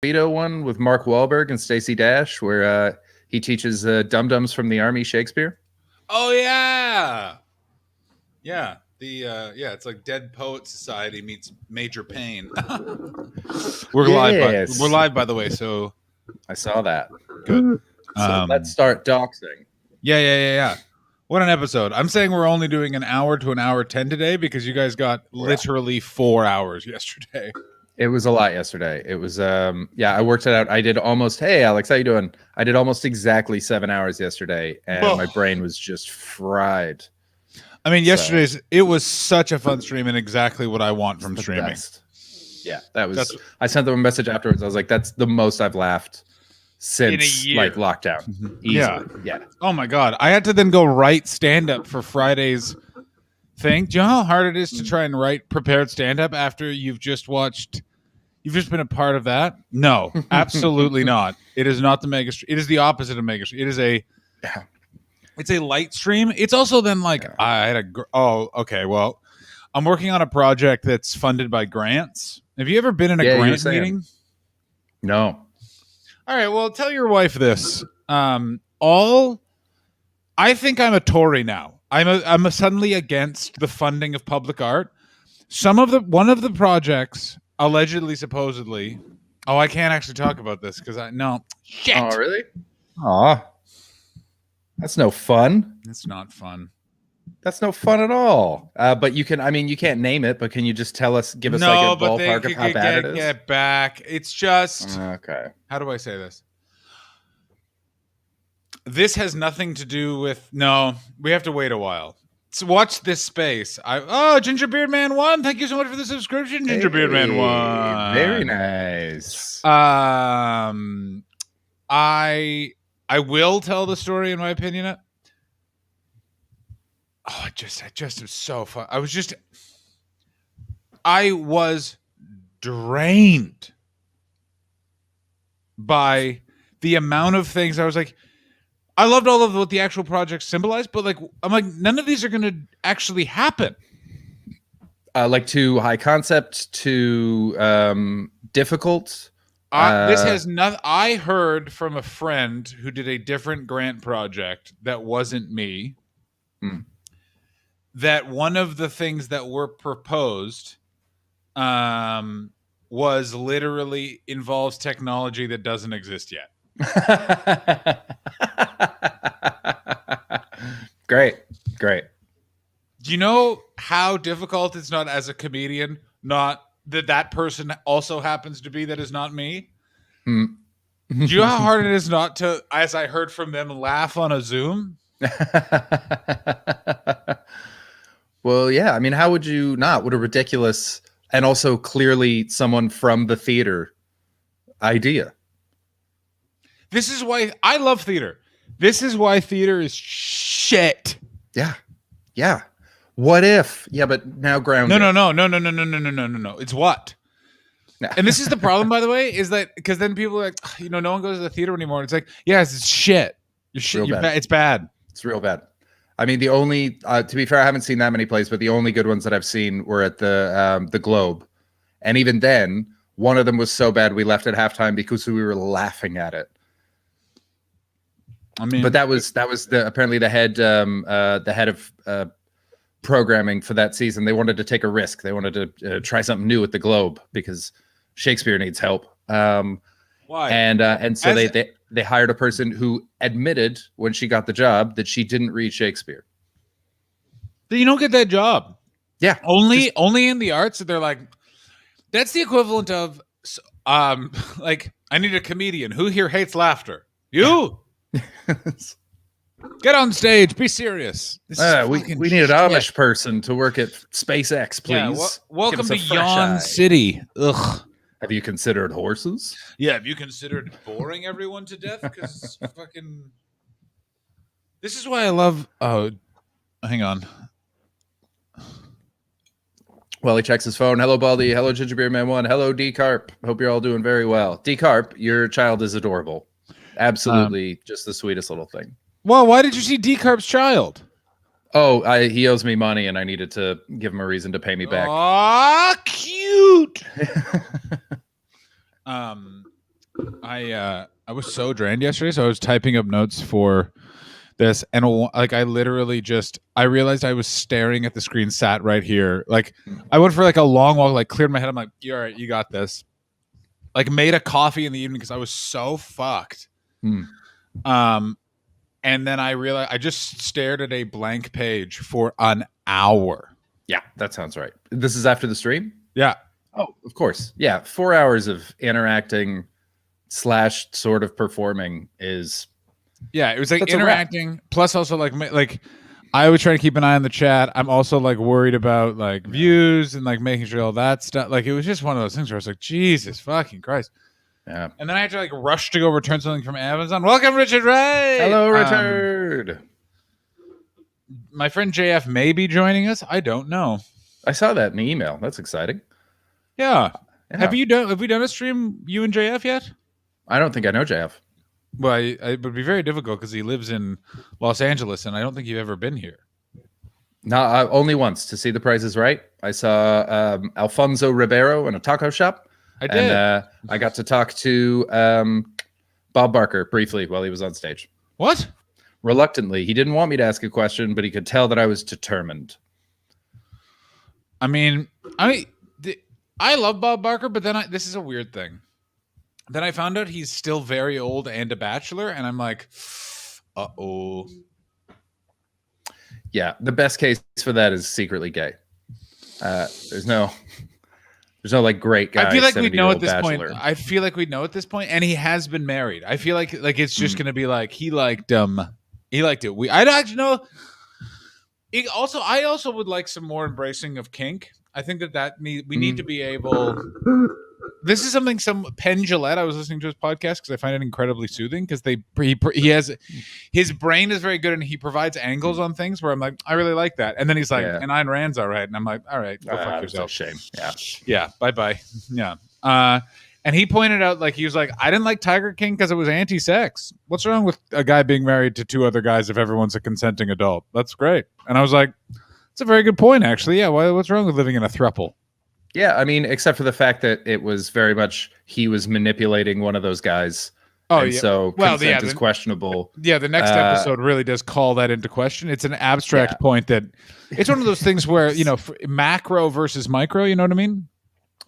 Vito one with Mark Wahlberg and Stacey Dash, where he teaches dum-dums from the Army Shakespeare? Oh yeah, yeah. It's like Dead Poet Society meets Major Pain. We're Yes. live by the way, so I saw that. good. So let's start doxing. Yeah. What an episode. I'm saying we're only doing an hour to an hour 10 today because you guys got literally 4 hours yesterday. It was a lot yesterday. It was I worked it out. I did almost, hey Alex, how you doing? I did almost exactly 7 hours yesterday, and my brain was just fried. I mean, it was such a fun stream and exactly what I want from streaming. Best. Yeah, I sent them a message afterwards. I was like, that's the most I've laughed since like lockdown. Yeah. Oh my God. I had to then go write stand-up for Friday's thing. Do you know how hard it is to try and write prepared stand-up after you've just been a part of that? No, absolutely not. It is not the mega stream. It is the opposite of mega stream. It is it's a light stream. It's also then like well, I'm working on a project that's funded by grants. Have you ever been in a grant meeting? No. All right, well, tell your wife this. I think I'm a Tory now. I'm suddenly against the funding of public art. One of the projects allegedly, supposedly. Oh, I can't actually talk about this because shit. Oh, really? Aw. That's no fun. It's not fun. That's no fun at all. But you can't name it, but can you just give us like a ballpark of how bad it is? Get back. It's just okay. How do I say this? This has nothing to do with. No, we have to wait a while. So watch this space. Gingerbeard Man 1. Thank you so much for the subscription, Gingerbeard Man 1. Very nice. I will tell the story in my opinion. It just was so fun. I was drained by the amount of things. I was like, I loved all of what the actual project symbolized, but I'm like, none of these are going to actually happen. Like too high concept, too difficult. This has nothing. I heard from a friend who did a different grant project that wasn't me. That one of the things that were proposed was literally involves technology that doesn't exist yet. Great. Do you know how difficult it's not as a comedian, not that person also happens to be that is not me? Do you know how hard it is not to, as I heard from them, laugh on a Zoom? Well, yeah. I mean, how would you not? What a ridiculous and also clearly someone from the theater idea. This is why I love theater. This is why theater is shit. Yeah. What if? Yeah, but now grounded. No. It's what? And this is the problem, by the way, is that because then people are like, no one goes to the theater anymore. It's like, yes, it's shit. It's bad. It's real bad. I mean, the only, to be fair, I haven't seen that many plays, but the only good ones that I've seen were at the Globe. And even then, one of them was so bad we left at halftime because we were laughing at it. I mean, but that was apparently the head of programming for that season. They wanted to take a risk. They wanted to try something new at the Globe because Shakespeare needs help. Why? And so they hired a person who admitted when she got the job that she didn't read Shakespeare. You don't get that job. Yeah. Only in the arts. They're like, that's the equivalent of, like, I need a comedian. Who here hates laughter? You. Get on stage. Be serious. We need an Amish person to work at SpaceX, please. Yeah, welcome to Yawn City. Ugh. Have you considered horses? Yeah, have you considered boring everyone to death? Because fucking... This is why I love... Oh, hang on. Well, he checks his phone. Hello, Baldy. Hello, Gingerbeard Man 1. Hello, D-Carp. Hope you're all doing very well. D-Carp, your child is adorable. Absolutely just the sweetest little thing. Well, why did you see D-Carp's child? Oh, he owes me money, and I needed to give him a reason to pay me back. Aw, cute! I was so drained yesterday, so I was typing up notes for this, and like I literally just I realized I was staring at the screen, sat right here. Like I went for like a long walk, like cleared my head. I'm like, you're all right, you got this. Like made a coffee in the evening because I was so fucked. Um, and then I realized I just stared at a blank page for an hour. Yeah, that sounds right. This is after the stream? Yeah. Oh, of course. Yeah, 4 hours of interacting / sort of performing is. Yeah, it was like That's a wrap. interacting, plus also like I was trying to keep an eye on the chat. I'm also like worried about like views and like making sure all that stuff. Like it was just one of those things where I was like, Jesus fucking Christ. Yeah. And then I had to like rush to go return something from Amazon. Welcome, Richard Ray. Hello, Richard. My friend JF may be joining us. I don't know. I saw that in the email. That's exciting. Yeah. Yeah. Have we done a stream, you and JF yet? I don't think I know JF. Well, it would be very difficult because he lives in Los Angeles, and I don't think you've ever been here. No, only once to see The Price is Right. I saw Alfonso Ribeiro in a taco shop. I did. And I got to talk to Bob Barker briefly while he was on stage. What? Reluctantly. He didn't want me to ask a question, but he could tell that I was determined. I love Bob Barker, but then this is a weird thing. Then I found out he's still very old and a bachelor, and I'm like, uh-oh. Yeah, the best case for that is secretly gay. There's no like great guy. I feel like we know at this bachelor. point. I feel like we know at this point, and he has been married. I feel like it's just gonna be like he liked it. I'd actually know. I also would like some more embracing of kink. I think we need to be able. This is something Penn Jillette. I was listening to his podcast because I find it incredibly soothing because he has his brain is very good and he provides angles on things where I'm like, I really like that. And then he's like, and Ayn Rand's all right. And I'm like, all right, go fuck yourself. Shame. Yeah. Yeah. Bye. Yeah. And he pointed out, like, he was like, I didn't like Tiger King because it was anti-sex. What's wrong with a guy being married to two other guys if everyone's a consenting adult? That's great. And I was like, that's a very good point, actually. Yeah. What's wrong with living in a throuple? Yeah, I mean, except for the fact that it was very much he was manipulating one of those guys. Oh, and yeah. So consent is questionable. Yeah, the next episode really does call that into question. It's an abstract point that it's one of those things where, macro versus micro, you know what I mean?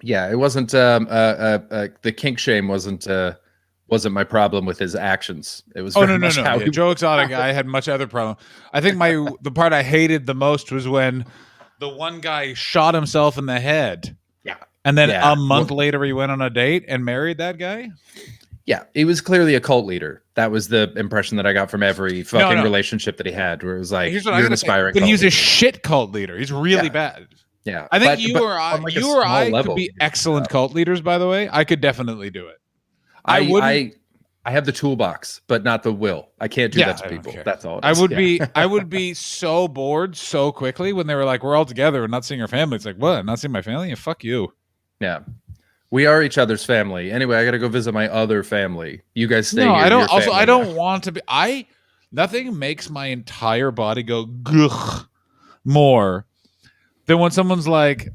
Yeah, it wasn't the kink shame wasn't my problem with his actions. It was no. Joe Exotic, I had much other problem. I think the part I hated the most was when the one guy shot himself in the head. Yeah. And then a month later he went on a date and married that guy? Yeah, he was clearly a cult leader. That was the impression that I got from every fucking relationship that he had, where it was like, you're an aspiring but cult he's leader. a shit cult leader. He's really bad. Yeah. I think you or I could be excellent cult leaders, by the way. I could definitely do it. I have the toolbox, but not the will. I can't do that to people. That's all. I would be so bored so quickly when they were like, we're all together and not seeing our family. It's like, what? Not seeing my family? Yeah, fuck you. Yeah. We are each other's family. Anyway, I got to go visit my other family. You guys stay here. I don't. Also, I don't want to be. Nothing makes my entire body go gugh more than when someone's like,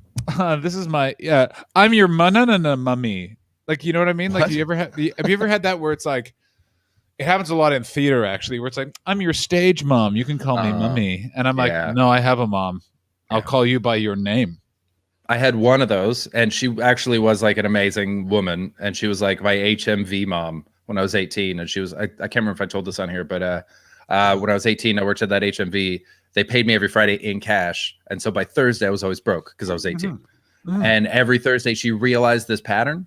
"This is my I'm your mummy." Like, you know what I mean? Like, have you ever had that where it's like, it happens a lot in theater actually, where it's like, I'm your stage mom. You can call me mummy, and I'm like, no, I have a mom. I'll call you by your name. I had one of those, and she actually was like an amazing woman, and she was like my HMV mom when I was 18, and she was I can't remember if I told this on here, but when I was 18, I worked at that HMV. They paid me every Friday in cash, and so by Thursday I was always broke because I was 18. And every Thursday she realized this pattern,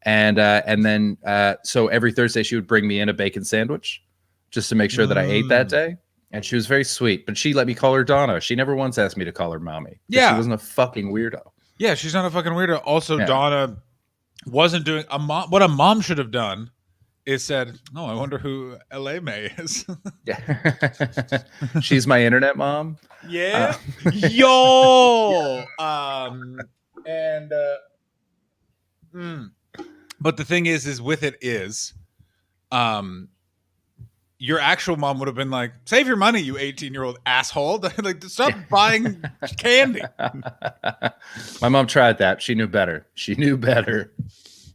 and then so every Thursday she would bring me in a bacon sandwich just to make sure that I ate that day. And she was very sweet, but she let me call her Donna. She never once asked me to call her mommy. Yeah. She wasn't a fucking weirdo. Yeah, she's not a fucking weirdo. Also, Donna wasn't doing what a mom should have done is said, "Oh, I wonder who LA May is." Yeah. She's my internet mom. Yeah. Yo. But the thing is with it is, your actual mom would have been like, save your money, you 18-year-old asshole. Like, stop buying candy. My mom tried that. She knew better.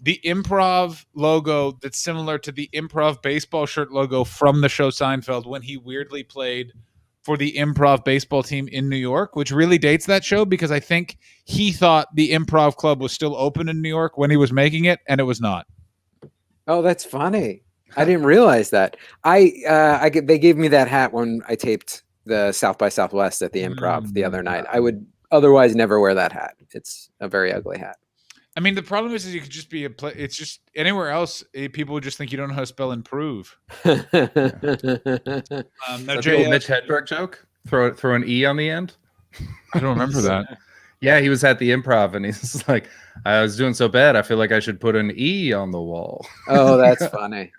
the Improv logo that's similar to the Improv baseball shirt logo from the show Seinfeld when he weirdly played for the Improv baseball team in New York, which really dates that show because I think he thought the Improv club was still open in New York when he was making it, and it was not. Oh, that's funny. I didn't realize that. They gave me that hat when I taped the South by Southwest at the Improv the other night. I would otherwise never wear that hat. It's a very ugly hat. I mean, the problem is you could just be it's just anywhere else, people would just think you don't know how to spell improve. That's the old Mitch Hedberg joke. Throw an E on the end. I don't remember that. Yeah, he was at the Improv and he's like, I was doing so bad, I feel like I should put an E on the wall. Oh, that's funny.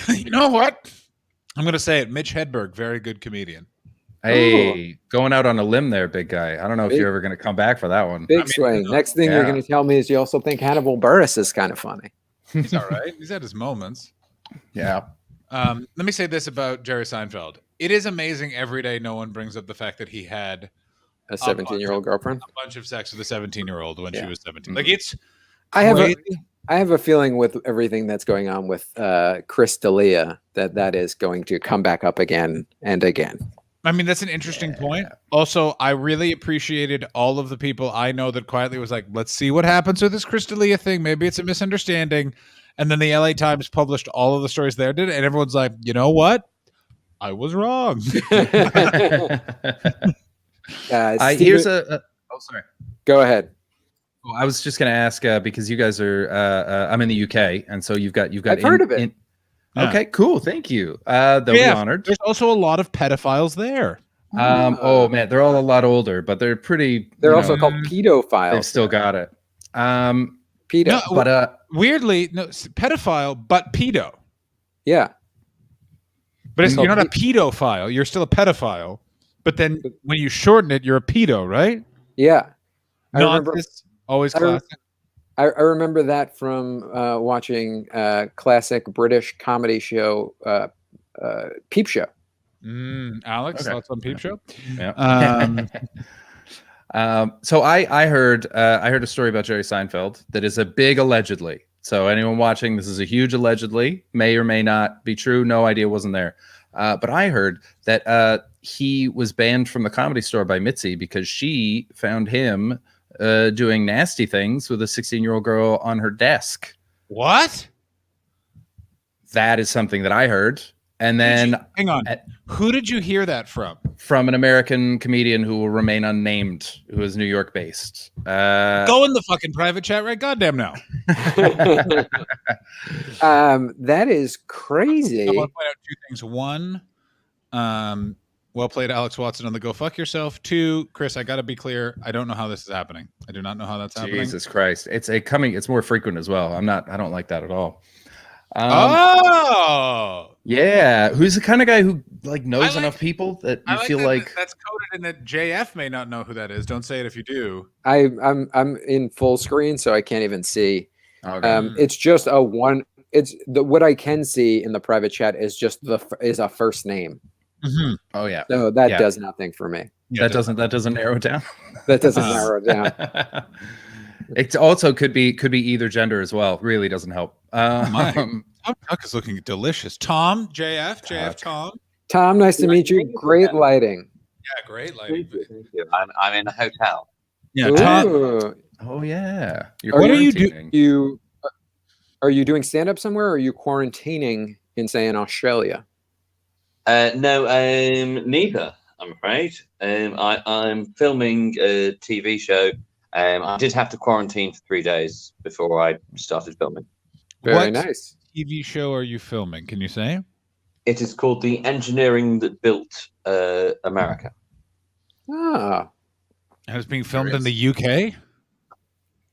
You know what? I'm going to say it. Mitch Hedberg, very good comedian. Hey, going out on a limb there, big guy. I don't know if you're ever going to come back for that one. Big swing. Next thing you're going to tell me is you also think Hannibal Buress is kind of funny. He's all right. He's had his moments. Yeah. Let me say this about Jerry Seinfeld. It is amazing every day no one brings up the fact that he had a 17-year-old girlfriend, a bunch of sex with a 17-year-old when she was 17. Like it's I have a feeling with everything that's going on with Chris D'Elia that is going to come back up again and again. I mean, that's an interesting point. Also, I really appreciated all of the people I know that quietly was like, let's see what happens with this Chris D'Elia thing. Maybe it's a misunderstanding. And then the LA Times published all of the stories there did, and everyone's like, you know what? I was wrong. Here's oh, sorry. Go ahead. Well, I was just going to ask because you guys are. I'm in the UK, and so you've got. I've heard of it. Okay, cool. Thank you. They'll be honored. There's also a lot of pedophiles there. Oh man, they're all a lot older, but they're pretty. They're also called pedophiles. They've still got it. Pedo, no, but weirdly, no pedophile, but pedo. Yeah, but you're not a pedophile. You're still a pedophile. But then when you shorten it, you're a pedo, right? Yeah, I remember. Always classic. I remember that from watching a classic British comedy show, Peep Show. Alex, thoughts on Peep Show? Yeah. So I heard a story about Jerry Seinfeld that is a big allegedly. So anyone watching, this is a huge allegedly, may or may not be true. No idea, wasn't there. But I heard that he was banned from the Comedy Store by Mitzi because she found him doing nasty things with a 16-year-old girl on her desk. What? That is something that I heard. And then hang on. Who did you hear that from? From an American comedian who will remain unnamed, who is New York based. Go in the fucking private chat right goddamn now. That is crazy. I want to point out two things. One, well played, Alex Watson on the Go Fuck Yourself. Two, Chris, I got to be clear. I don't know how this is happening. I do not know how that's happening. Jesus Christ. It's more frequent as well. I don't like that at all. Yeah. Who's the kind of guy who knows enough people that you feel like that's coded in that JF may not know who that is. Don't say it if you do. I'm in full screen, so I can't even see. Okay. It's just a one. It's what I can see in the private chat is just is a first name. Mm-hmm. Oh yeah. So that does nothing for me. Yeah, that doesn't narrow it down. That doesn't narrow it down. It also could be either gender as well. Really doesn't help. Tom Tuck is looking delicious. Tom, JF, Tom. Tom, nice to meet you. Great lighting. Yeah, great lighting. Thank you. I'm in a hotel. Yeah, Tom. Oh yeah. What are you doing? Are you doing stand-up somewhere, or are you quarantining in, say, in Australia? No, neither. I'm afraid. I'm filming a TV show. I did have to quarantine for 3 days before I started filming. Very nice. TV show are you filming? Can you say? It is called The Engineering That Built America. Ah. And it's being filmed in the UK?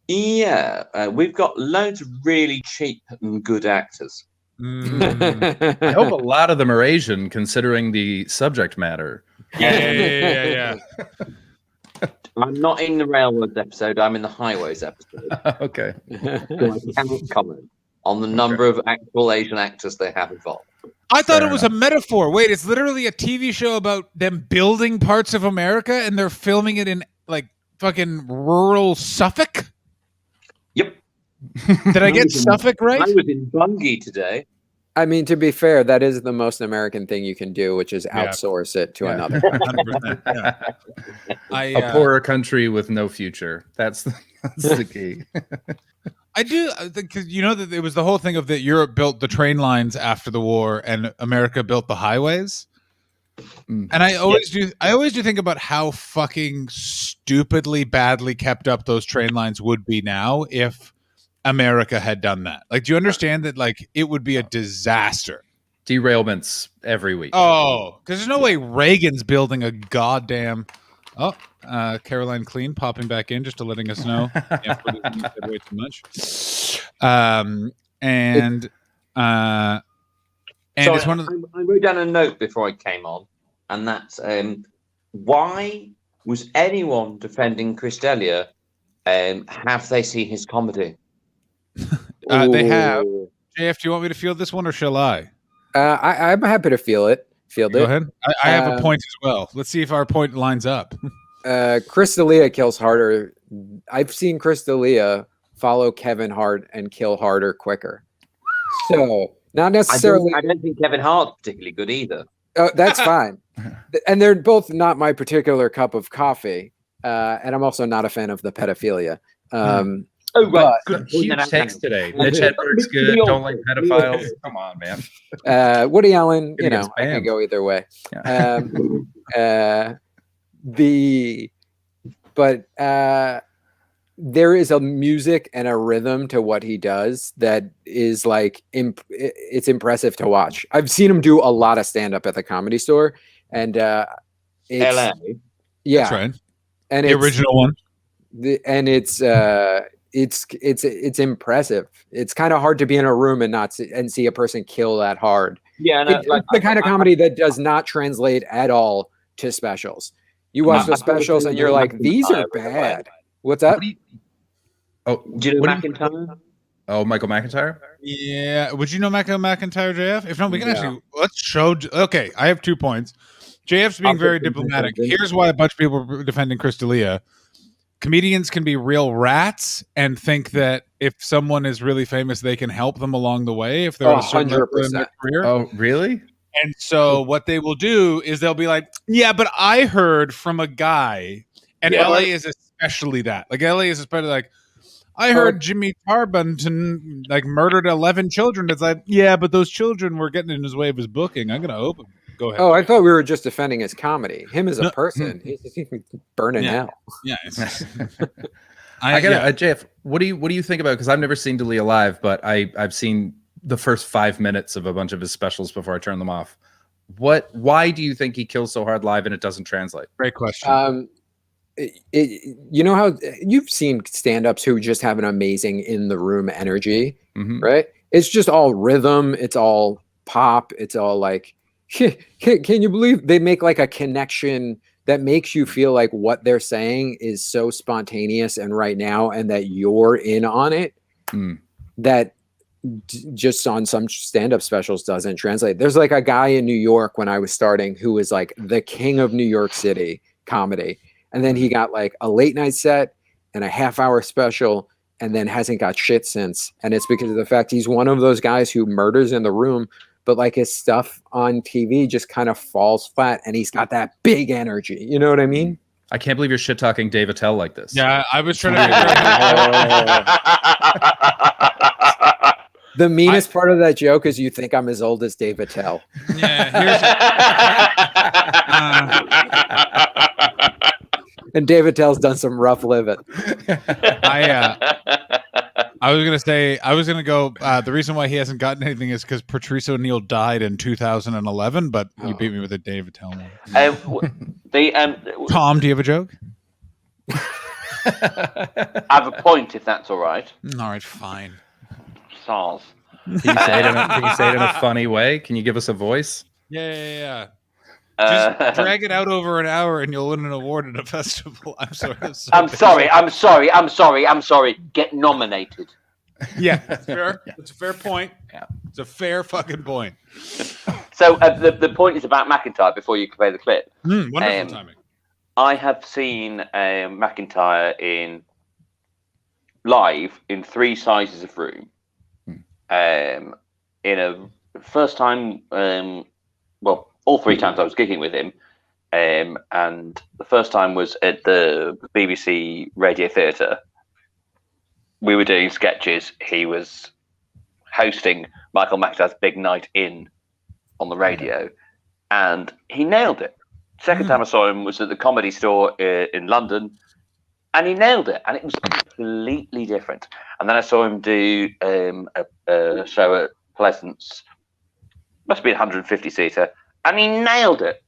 Yeah. We've got loads of really cheap and good actors. I hope a lot of them are Asian, considering the subject matter. Yeah. I'm not in the railroads episode. I'm in the highways episode. Okay. So I cannot comment on the number of actual Asian actors they have involved. I thought it was a metaphor. Wait, it's literally a TV show about them building parts of America, and they're filming it in fucking rural Suffolk. Yep. Did I get Suffolk right? I was in Bungie today. I mean, to be fair, that is the most American thing you can do, which is Yeah. outsource it to Yeah. another. 100%. Yeah. A poorer country with no future. That's the key. I do because you know that it was the whole thing of that Europe built the train lines after the war and America built the highways. Mm. And I always do think about how fucking stupidly badly kept up those train lines would be now if America had done that. Like, do you understand that? Like, it would be a disaster. Derailments every week. Oh, because there's no way Reagan's building a goddamn. Oh, Caroline Clean popping back in just to letting us know. Yeah, said way too much. And So it's one of I wrote down a note before I came on, and that's why was anyone defending Chris D'Elia? Have they seen his comedy? they have. Ooh. JF, do you want me to field this one or shall I? I'm happy to field it. Go ahead. I have a point as well. Let's see if our point lines up. Chris D'Elia kills harder. I've seen Chris D'Elia follow Kevin Hart and kill harder quicker. So not necessarily. I don't think Kevin Hart's particularly good either. That's fine. And they're both not my particular cup of coffee. And I'm also not a fan of the pedophilia. Oh, right. But- Huge takes today. Mitch Hedberg's good. Don't like pedophiles. Come on, man. Woody Allen, Gonna get I can spammed. go either way. Yeah. There is a music and a rhythm to what he does that is like it's impressive to watch. I've seen him do a lot of stand up at the Comedy Store, and LA. yeah, That's right. and The original one. It's impressive. It's kind of hard to be in a room and see a person kill that hard. Yeah, no, It's the kind of comedy that does not translate at all to specials. You watch the specials and you're like, these are bad. What's that? Oh, Do you know what do you- McIntyre? Oh, Michael McIntyre. Yeah. Would you know Michael McIntyre, JF? If not, we can No. actually let's show. Okay, I have 2 points. JF's being very diplomatic. Here's why a bunch of people are defending Chris D'Elia. Comedians can be real rats and think that if someone is really famous, they can help them along the way if they're at a certain level in their 100%. career. Oh, really? And so what they will do is they'll be like, yeah, but I heard from a guy, and Yeah. LA is especially that. Like LA is especially like, I heard Jimmy Tarbunton like murdered 11 children. It's like, yeah, but those children were getting in his way of his booking. I'm gonna open. Go ahead. Oh, I thought we were just defending his comedy. Him as a No. person, he's burning Yeah. hell. Yeah. It's, I got yeah. it, JF. What do you think about? Because I've never seen D'Elia live, but I've seen the first 5 minutes of a bunch of his specials before I turn them off. Why do you think he kills so hard live and it doesn't translate? Great question. You know how you've seen stand-ups who just have an amazing in the room energy, Mhm. right? It's just all rhythm. It's all pop. It's all like, can you believe they make like a connection that makes you feel like what they're saying is so spontaneous and right now, and that you're in on it. Mm. That just on some stand-up specials doesn't translate. There's like a guy in New York when I was starting who was like the king of New York City comedy. And then he got like a late night set and a half-hour special and then hasn't got shit since. And it's because of the fact he's one of those guys who murders in the room, but like his stuff on TV just kind of falls flat and he's got that big energy. You know what I mean? I can't believe you're shit talking Dave Attell like this. Yeah, I was trying to figure out. The meanest part of that joke is you think I'm as old as Dave Attell. And Dave Attell's done some rough living. I was gonna go. The reason why he hasn't gotten anything is because Patrice O'Neill died in 2011, but you beat me with a Dave Attell one. Tom, do you have a joke? I have a point, if that's all right. All right, fine. SARS. Can you say it in a funny way? Can you give us a voice? Yeah. Just drag it out over an hour and you'll win an award at a festival. I'm sorry. I'm sorry. Get nominated. Yeah, that's fair. Yeah. It's a fair point. Yeah. It's a fair fucking point. So the point is about McIntyre before you play the clip. Wonderful timing. I have seen McIntyre in live in 3 sizes of room. In a first time, well, all 3 times I was gigging with him, and the first time was at the BBC Radio Theatre. We were doing sketches. He was hosting Michael McIntyre's Big Night In on the radio, and he nailed it. Second time I saw him was at the Comedy Store in London, and he nailed it, and it was completely different. And then I saw him do a show at Pleasance, must be a 150-seater, and he nailed it.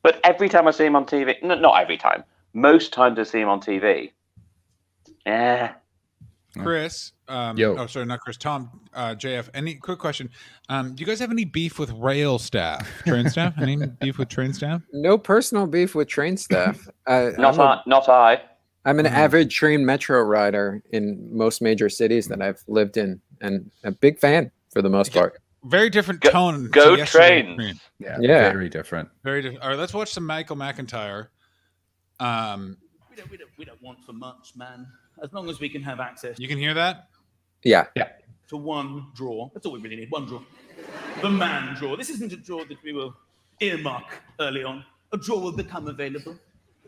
But every time I see him on TV, not every time, most times I see him on TV, Chris, Yo. oh sorry, not Chris. Tom, JF. Any quick question? Do you guys have any beef with rail staff, train staff? Any beef with train staff? No personal beef with train staff. Not I. I'm an avid train metro rider in most major cities that I've lived in, and a big fan for the most part. Very different tone. Go to yesterday's Trains. stream. Yeah. Very different. Very different. All right, let's watch some Michael McIntyre. We don't want for much, man. As long as we can have access You can hear that? Yeah. to one draw. That's all we really need, one draw. The man draw. This isn't a draw that we will earmark early on. A draw will become available.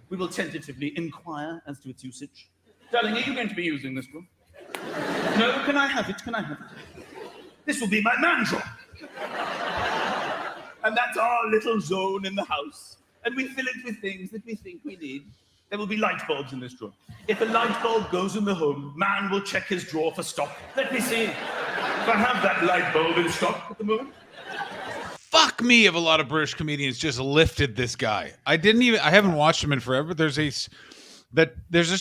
We will tentatively inquire as to its usage. Darling, are you going to be using this draw? No, can I have it? Can I have it? This will be my man draw. And that's our little zone in the house. And we fill it with things that we think we need. There will be light bulbs in this drawer. If a light bulb goes in the home, man will check his drawer for stock. Let me see. If I have that light bulb in stock at the moment. Fuck me if a lot of British comedians just lifted this guy. I haven't watched him in forever. There's just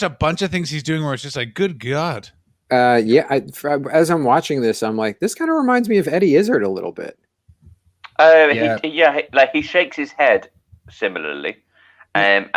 a bunch of things he's doing where it's just like, good God. As I'm watching this, I'm like, this kind of reminds me of Eddie Izzard a little bit. He shakes his head similarly, and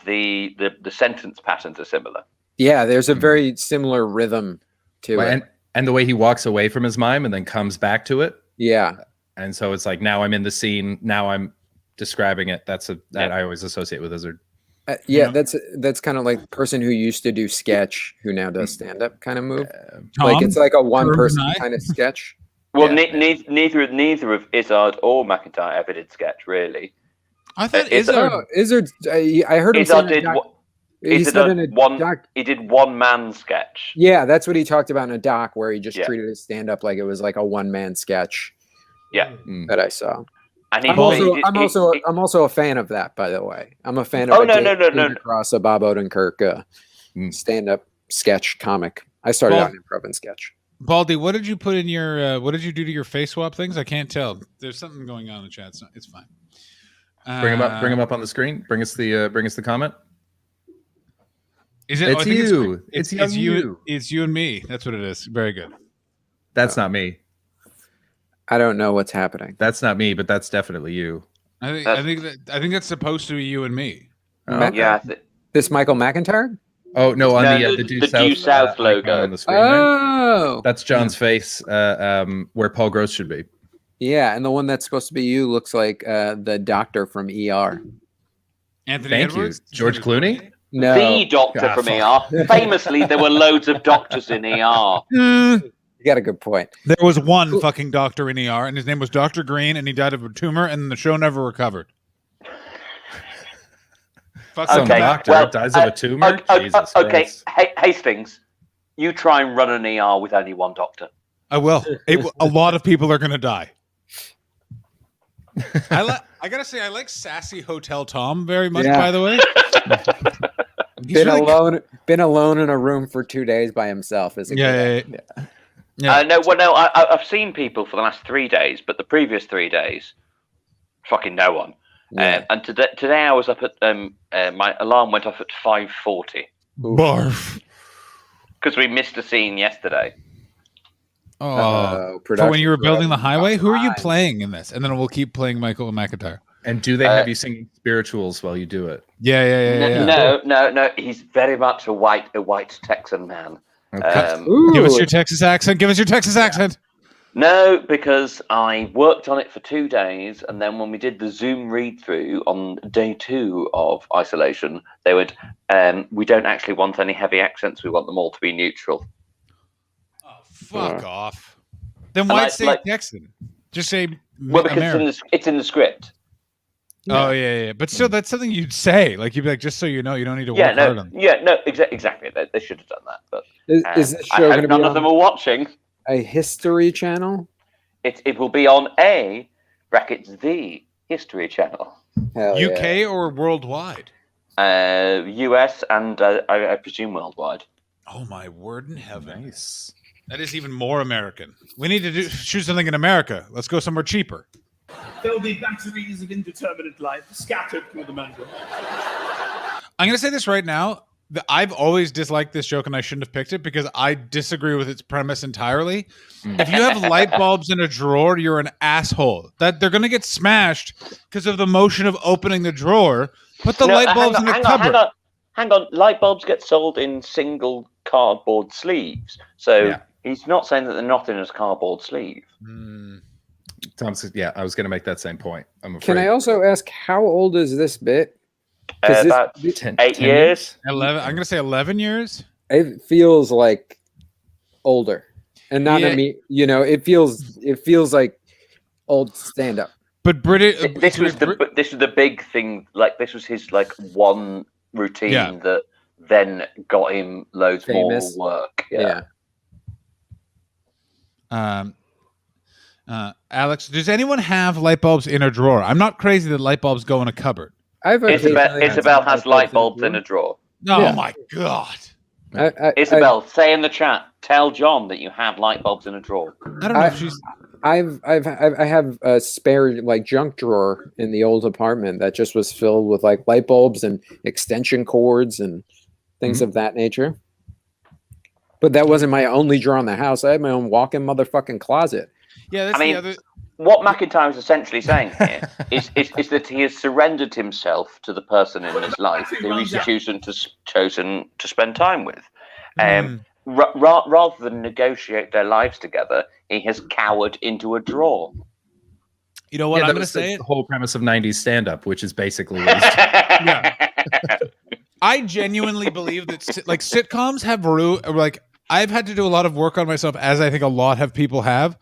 the sentence patterns are similar. Yeah, there's a very similar rhythm to it. And the way he walks away from his mime and then comes back to it. Yeah. And so it's like, now I'm in the scene. Now I'm describing it. That I always associate with Izzard. That's kind of like the person who used to do sketch who now does stand up kind of move. Tom, Like it's like a one person kind of sketch. Well, neither of Izzard or McIntyre ever did sketch, really. I thought Izzard- Izzard. Izzard. I heard him say Izzard did he did one man sketch. Yeah, that's what he talked about in a doc where he just Yeah. treated his stand up like it was like a one man sketch. Yeah, that I saw. and I'm also a fan of that, by the way. I'm a fan of across a Bob Odenkirk stand up sketch comic. I started out in improv and sketch. Baldy, what did you put in your? What did you do to your face swap things? I can't tell. There's something going on in the chat. It's fine. Bring him up on the screen. Bring us the comment. Is it? It's you. It's you. It's you and me. That's what it is. Very good. That's not me. I don't know what's happening. That's not me, but that's definitely you. I think that's supposed to be you and me. Okay. Yeah. This Michael McIntyre? Oh no, on No, the Due South logo on the screen. There. Oh, That's John's face, where Paul Gross should be. yeah, and the one that's supposed to be you looks like the doctor from ER. Anthony Thank Edwards? you, George Clooney. No, the doctor from ER. Famously, there were loads of doctors in ER. you got a good point. There was one fucking doctor in ER, and his name was Dr. Green, and he died of a tumor, and the show never recovered. Fuck Some Okay, doctor well, dies of a tumor. Jesus Okay, Christ. Hastings, you try and run an ER with only one doctor. I will. A lot of people are going to die. I gotta say, I like sassy Hotel Tom very much. Yeah. By the way, Been alone in a room for 2 days by himself. Is a good Yeah. I've seen people for the last 3 days, but the previous 3 days, fucking no one. Yeah. And today I was up at my alarm went off at 5:40 Barf. because we missed a scene yesterday. Oh, for when you were building the highway, who are you playing in this? And then we'll keep playing Michael McIntyre. And do they have you singing spirituals while you do it? Yeah. No. He's very much a white Texan man. Okay. Ooh. Give us your Texas accent. No, because I worked on it for 2 days, and then when we did the Zoom read-through on day 2 of isolation, they would, we don't actually want any heavy accents. We want them all to be neutral. Oh, fuck off. Then And why I- say like- Texan? Just say Well, because American. it's in the script. Oh yeah. But still, that's something you'd say. Like you'd be like, just so you know, you don't need to Yeah, work hard no, on. exactly. They should have done that, but Is this I show hope going to be none of them on are watching. a history channel? It will be on a brackets the History Channel, Hell UK yeah. or worldwide? US and I presume worldwide. Oh my word in heaven! Nice. That is even more American. We need to shoot something in America. Let's go somewhere cheaper. There'll be batteries of indeterminate life scattered through the mansion. I'm going to say this right now. I've always disliked this joke, and I shouldn't have picked it because I disagree with its premise entirely. If you have light bulbs in a drawer, you're an asshole. That they're going to get smashed because of the motion of opening the drawer. Put the light bulbs in the cupboard. Hang on. Light bulbs get sold in single cardboard sleeves, so Yeah. he's not saying that they're not in his cardboard sleeve. Tom says, yeah, I was going to make that same point. I'm afraid. Can I also ask how old is this bit? 'Cause this- About 10 8 years. 11. I'm going to say 11 years. It feels like older, and not Yeah. it feels like old stand up. But British. This was the big thing. Like this was his one routine that then got him loads Famous. more work. Yeah. Alex, does anyone have light bulbs in a drawer? I'm not crazy that light bulbs go in a cupboard. Isabel has light bulbs in a drawer. Oh Yeah. my god! Isabel, say in the chat. Tell John that you have light bulbs in a drawer. I don't know if she's. I have a spare junk drawer in the old apartment that just was filled with light bulbs and extension cords and things of that nature. But that wasn't my only drawer in the house. I had my own walk-in motherfucking closet. Yeah, that's I mean, the other. What McIntyre is essentially saying here is that he has surrendered himself to the person in his life who he's chosen to spend time with. Rather than negotiate their lives together, he has cowered into a drawer. You know what? I'm that going to was say the it. whole premise of 90s stand-up, which is basically what he's I genuinely believe that sitcoms have I've had to do a lot of work on myself, as I think a lot of people have,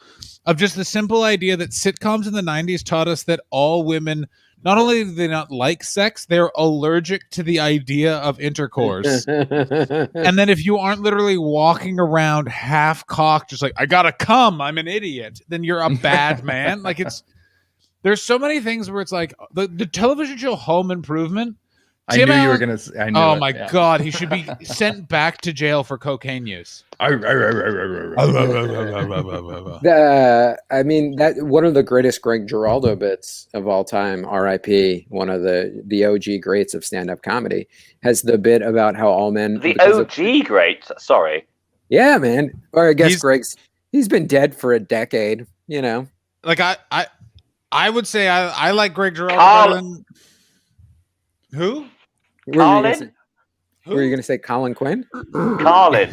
of just the simple idea that sitcoms in the 90s taught us that all women, not only do they not like sex, they're allergic to the idea of intercourse. And then if you aren't literally walking around half cocked, just like, I gotta come, I'm an idiot, then you're a bad man. There's so many things where it's like the television show Home Improvement. I knew you were going to. I knew Oh it, my yeah. God, he should be sent back to jail for cocaine use. I mean, that one of the greatest Greg Giraldo bits of all time, R.I.P., one of the OG greats of stand-up comedy, has the bit about how all men. The OG great. Sorry. Yeah, man. Or I guess he's been dead for a decade. Like I would say I like Greg Giraldo better than who? Carlin? Were you going to say Colin Quinn? Carlin.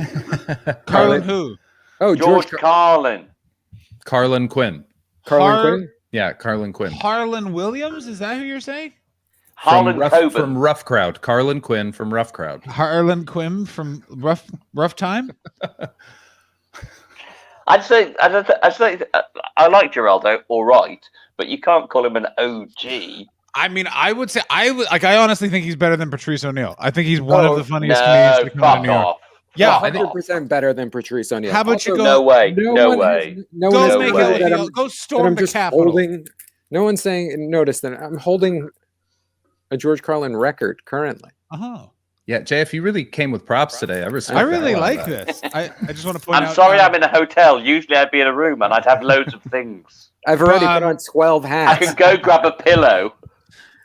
Carlin who? Oh, George Carlin. Carlin Quinn. Carlin Quinn? Yeah, Carlin Quinn. Harlan Williams? Is that who you're saying? Harlan Coben. From Rough Crowd. Carlin Quinn from Rough Crowd. Harlan Quinn from Rough Time? I'd say I like Geraldo, all right, but you can't call him an OG. I mean, I would say I honestly think he's better than Patrice O'Neill. I think he's one of the funniest comedians to come out of New York. Off. Yeah, 100% better than Patrice O'Neill. How about you go? No way. No way. Go storm the Capitol. No one's saying. Notice that I'm holding a George Carlin record currently. Yeah, JF, you really came with props today. I respect I really that a lot. like this. I just want to point out. I'm sorry I'm in a hotel. Usually I'd be in a room and I'd have loads of things. I've already put on 12 I hats. can go grab a pillow.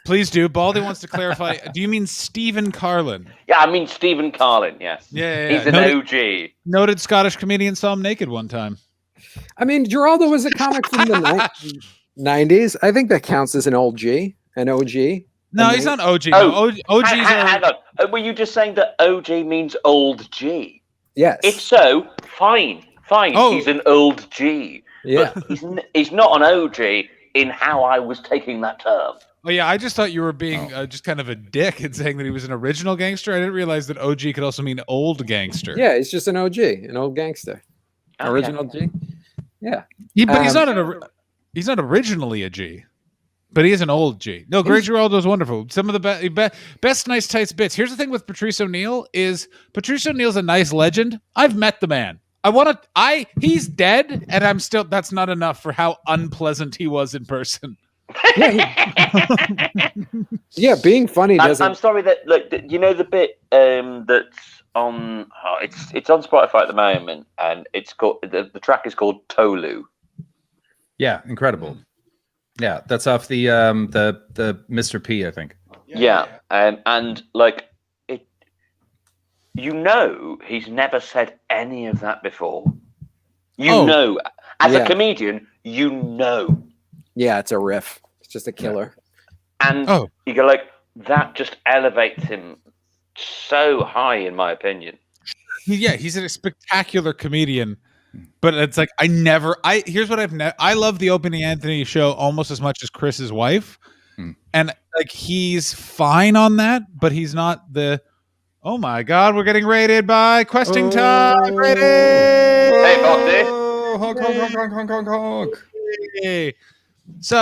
Please do. Baldy wants to clarify. Do you mean Stephen Carlin? Yeah, I mean Stephen Carlin, yes. Yeah. He's an OG. Noted Scottish comedian saw him naked one time. I mean, Geraldo was a comic from the 90s. I think that counts as an OG. No, he's not OG. Oh, no, OGs hang on. Were you just saying that OG means old G? Yes. If so, fine. Oh. He's an old G. Yeah. But he's not an OG in how I was taking that term. Oh yeah, I just thought you were being just kind of a dick and saying that he was an original gangster. I didn't realize that OG could also mean old gangster. Yeah, he's just an OG, an old gangster. Okay. Original G. Yeah. But he's Um, not he's not originally a G. But he is an old G. No, Greg Giraldo's wonderful. Some of the best nice tights bits. Here's the thing with Patrice O'Neal is Patrice O'Neal's a nice legend. I've met the man. He's dead, and I'm still. That's not enough for how unpleasant he was in person. Yeah, being funny doesn't. I'm sorry that you know the bit that's on it's on Spotify at the moment, and it's called the track is called Tolu. Yeah, incredible. Yeah, that's off the Mr. P, I think. Yeah. And like it, he's never said any of that before. As a comedian, Yeah, it's a riff. It's just a killer. and you go like that just elevates him so high, in my opinion. He's a spectacular comedian. But it's like here's what I love the Opie and Anthony show almost as much as Chris's wife. And like he's fine on that, but he's not the oh my god, we're getting raided by questing time. Raided! Hey, Foxy. Honk, honk, honk, honk, honk, honk, honk. Hey. So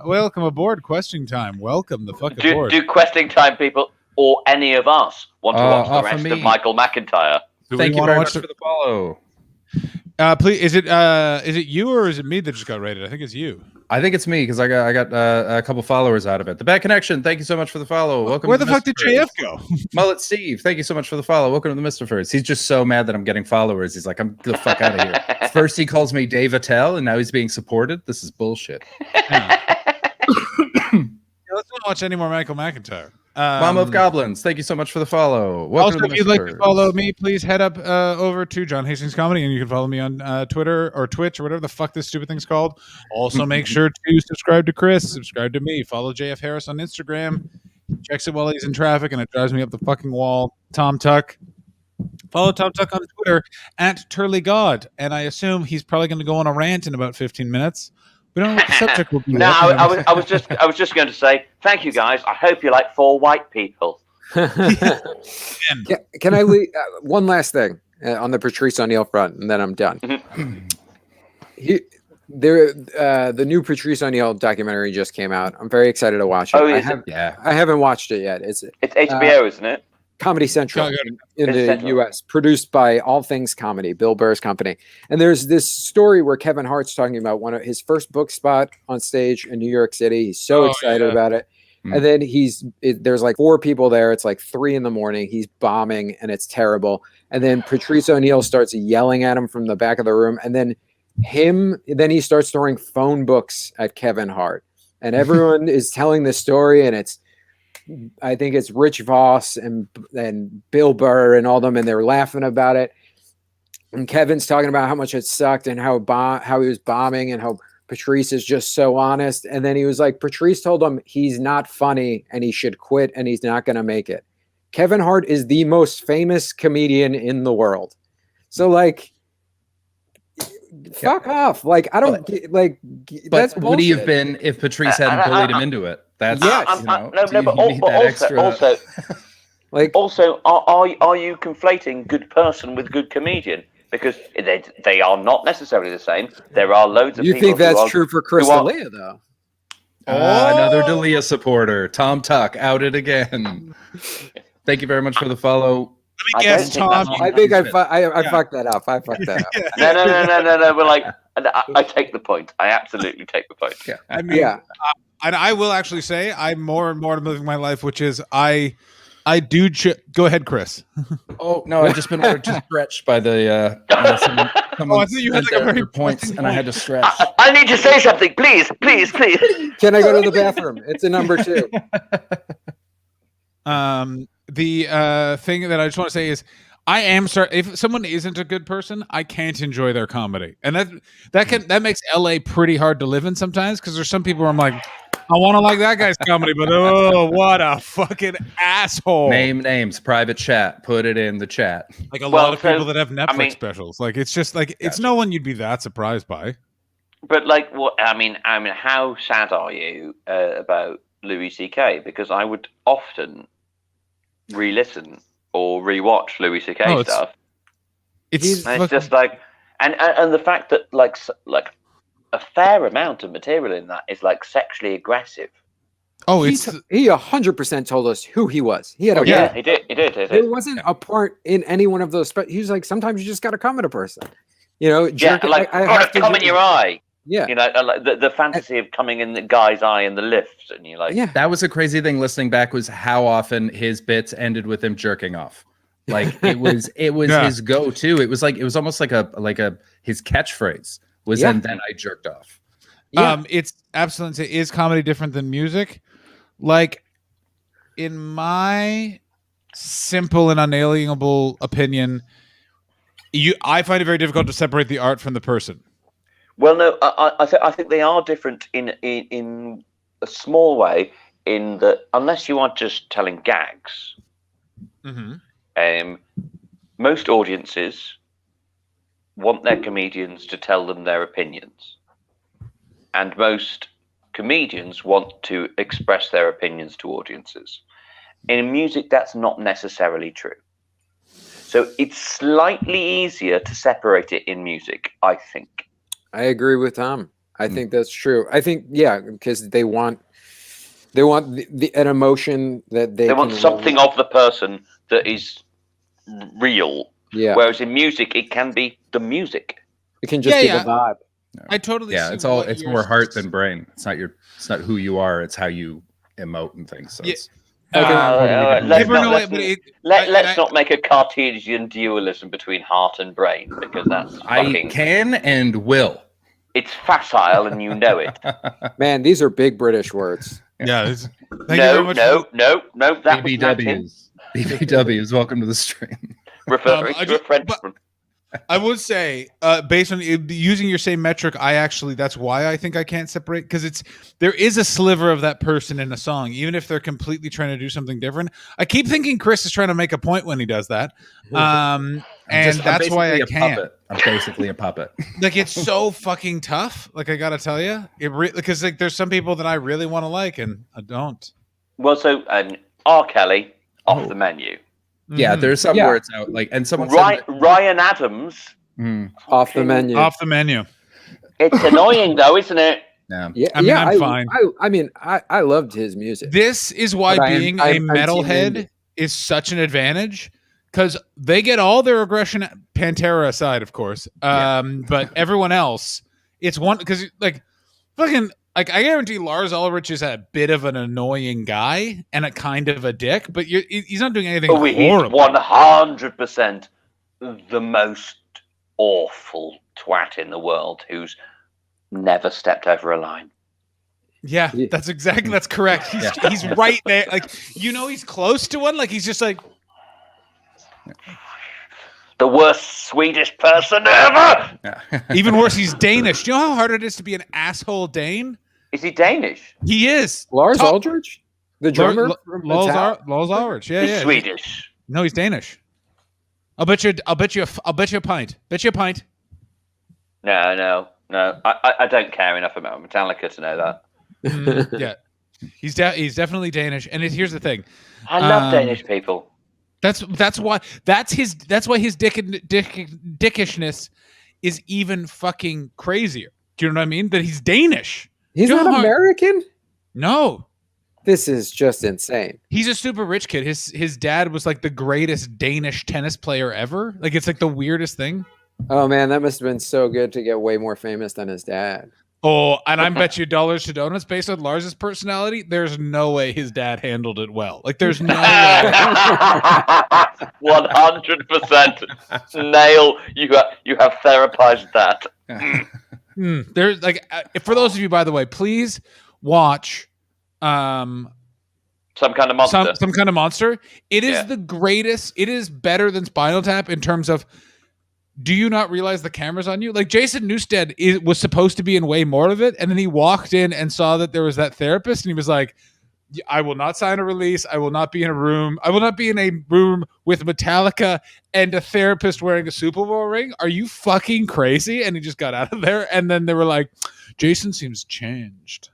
welcome aboard questing time. Welcome the fuck aboard. Do questing time people or any of us want to watch the off of rest me. of Michael McIntyre? Thank you very much for the follow. Please, is it you or is it me that just got rated? I think it's you. I think it's me because I got a couple followers out of it. The Bad Connection, thank you so much for the follow. Welcome. Where to the fuck did JF go? Mullet Steve, thank you so much for the follow. Welcome to the Mr. First. He's just so mad that I'm getting followers. He's like, I'm the fuck out of here. First he calls me Dave Attell, and now he's being supported. This is bullshit. Let's not watch any more Michael McIntyre. Mom of Goblins, thank you so much for the follow. Welcome Also, to if the you'd Mr. like to First. follow me, please head up over to John Hastings Comedy, and you can follow me on Twitter or Twitch or whatever the fuck this stupid thing's called. Also, make sure to subscribe to Chris, subscribe to me, follow JF Harris on Instagram. He checks it while he's in traffic, and it drives me up the fucking wall. Tom Tuck. Follow Tom Tuck on Twitter at Turley God, and I assume he's probably going to go on a rant in about 15 minutes. We don't know what the subject will be. No, I was just going to say thank you guys. I hope you like 4 white people. Can I leave one last thing on the Patrice O'Neal front, and then I'm done. The new Patrice O'Neal documentary just came out. I'm very excited to watch it. Oh, I haven't watched it yet. It's HBO, isn't it? Comedy Central in the Central. U.S., produced by All Things Comedy, Bill Burr's company. And there's this story where Kevin Hart's talking about one of his first book spot on stage in New York City. He's so excited about it. And then there's like 4 people there. It's like 3 a.m. He's bombing and it's terrible. And then Patrice O'Neal starts yelling at him from the back of the room. And then he starts throwing phone books at Kevin Hart. And everyone is telling the story, and I think it's Rich Voss and Bill Burr and all them, and they're laughing about it. And Kevin's talking about how much it sucked and how he was bombing and how Patrice is just so honest. And then he was like, Patrice told him he's not funny and he should quit and he's not going to make it. Kevin Hart is the most famous comedian in the world. So like, fuck off. Like, I don't like, But that's would he have bullshit. been if Patrice hadn't bullied him into it? That's Also, are you conflating good person with good comedian? Because they are not necessarily the same. There are loads of You people. think that's true for Chris D'Elia, though? Another D'Elia supporter. Tom Tuck outed again. Thank you very much for the follow. Let me guess, Tom. I think I fucked that up. I fucked that up. No. We're like, I take the point. I absolutely take the point. Yeah. I mean, and I will actually say I'm more and more living my life, which is I do. Go ahead, Chris. Oh no, I've just been ordered to stretch by the. Someone I thought you had like a very points, and I had to stretch. I need to say something, please. Can I go to the bathroom? It's a number 2. The thing that I just want to say is I am sorry if someone isn't a good person, I can't enjoy their comedy, and that makes LA pretty hard to live in sometimes because there's some people where I'm like, I want to like that guy's comedy, but oh, what a fucking asshole! Name names, private chat. Put it in the chat. Like a Well, lot of so, people that have Netflix mean- specials. Like it's just like it's Gotcha. no one you'd be that surprised by. But like, what I mean, how sad are you about Louis C.K.? Because I would often re-listen or re-watch Louis C.K. Oh, it's- stuff. It's And it's just like, and the fact that like a fair amount of material in that is like sexually aggressive. oh, He it's 100% told us who he was. He had a Oh yeah, bit. he did. He did. There wasn't a part in any one of those. He was like, sometimes you just got to come at a person. You know, Yeah, jerk, like I got have to come in your eye. Yeah. You know, like the fantasy of coming in the guy's eye in the lift, and you're like, Yeah. That was a crazy thing listening back was how often his bits ended with him jerking off. Like it was Yeah. his go-to. It was almost like his catchphrase was Yeah. and then I jerked off. Yeah. It's absolutely. Is comedy different than music? Like, in my simple and unalienable opinion, I find it very difficult to separate the art from the person. well, no, I think they are different in a small way. In that, unless you are just telling gags, Mm-hmm. most audiences want their comedians to tell them their opinions, and most comedians want to express their opinions to audiences. In music, that's not necessarily true. So it's slightly easier to separate it in music, I think. I agree with Tom. I think that's true. I think, yeah, because they want an emotion that They want can something relate. of the person that is real. Yeah. Whereas in music, it can be the music. It can just Yeah, be yeah. the vibe. I totally. Yeah, see it's all what it's you're- more heart than brain. It's not who you are, it's how you emote and things. So Yeah. it's Let's Never know not, it, but it- let's not make a Cartesian dualism between heart and brain, because that's I fucking... can and will. It's facile and you know it. Man, these are big British words. Yeah. Thank you very No, much. no, that was Latin. BBWs. BBWs, welcome to the stream. Referring I to a just- Frenchman. I would say, based on using your same metric, that's why I think I can't separate, because there is a sliver of that person in a song, even if they're completely trying to do something different. I keep thinking Chris is trying to make a point when he does that, and that's why I can't. Puppet. I'm basically a puppet. Like, it's so fucking tough. Like, I gotta tell you, because like there's some people that I really want to like and I don't. Well, so R. Kelly off Oh. the menu. Yeah, there's some Yeah. where it's out. Like, and someone said Ryan Adams Off the menu. Off the menu. It's annoying though, isn't it? yeah. Yeah, I mean, yeah, I'm fine. I mean, I loved his music. This is why But being I'm a team metalhead Andy. is such an advantage, because they get all their aggression, Pantera aside, of course. But everyone else, it's one, because like fucking like I guarantee Lars Ulrich is a bit of an annoying guy and a kind of a dick, but he's not doing anything Oh, he's horrible. 100% the most awful twat in the world who's never stepped over a line. Yeah, Yeah. that's correct. He's right there. Like, he's close to one. Like, he's just like, The worst Swedish person ever! even worse, he's Danish. Do you know how hard it is to be an asshole Dane? Is he Danish? He is. Lars Top- Aldrich, the drummer. from Metallica? Lars Ulrich. Yeah, He's yeah. Swedish. No, he's Danish. I'll bet you a pint. Bet you a pint. No. I don't care enough about Metallica to know that. Yeah, he's definitely Danish. And here's the thing. I love Um, Danish people. That's why his dickishness is even fucking crazier. Do you know what I mean? That he's Danish. He's Joe not Hart- American. No, This is just insane. he's a super rich kid. His dad was like the greatest Danish tennis player ever. Like, it's like the weirdest thing. Oh man, that must have been so good to get way more famous than his dad. Oh, and I bet you dollars to donuts based on Lars's personality. There's no way his dad handled it well. Like, there's no way. 100%. Nail. You have therapized that. There's like, for those of you, by the way, please watch Some kind of monster. some kind of monster. It is Yeah. the greatest. It is better than Spinal Tap in terms of do you not realize the camera's on you? Like Jason Newsted was supposed to be in way more of it, and then he walked in and saw that there was that therapist, and he was like, I will not sign a release. I will not be in a room. I will not be in a room with Metallica and a therapist wearing a Super Bowl ring. Are you fucking crazy? And he just got out of there. And then they were like, Jason seems changed.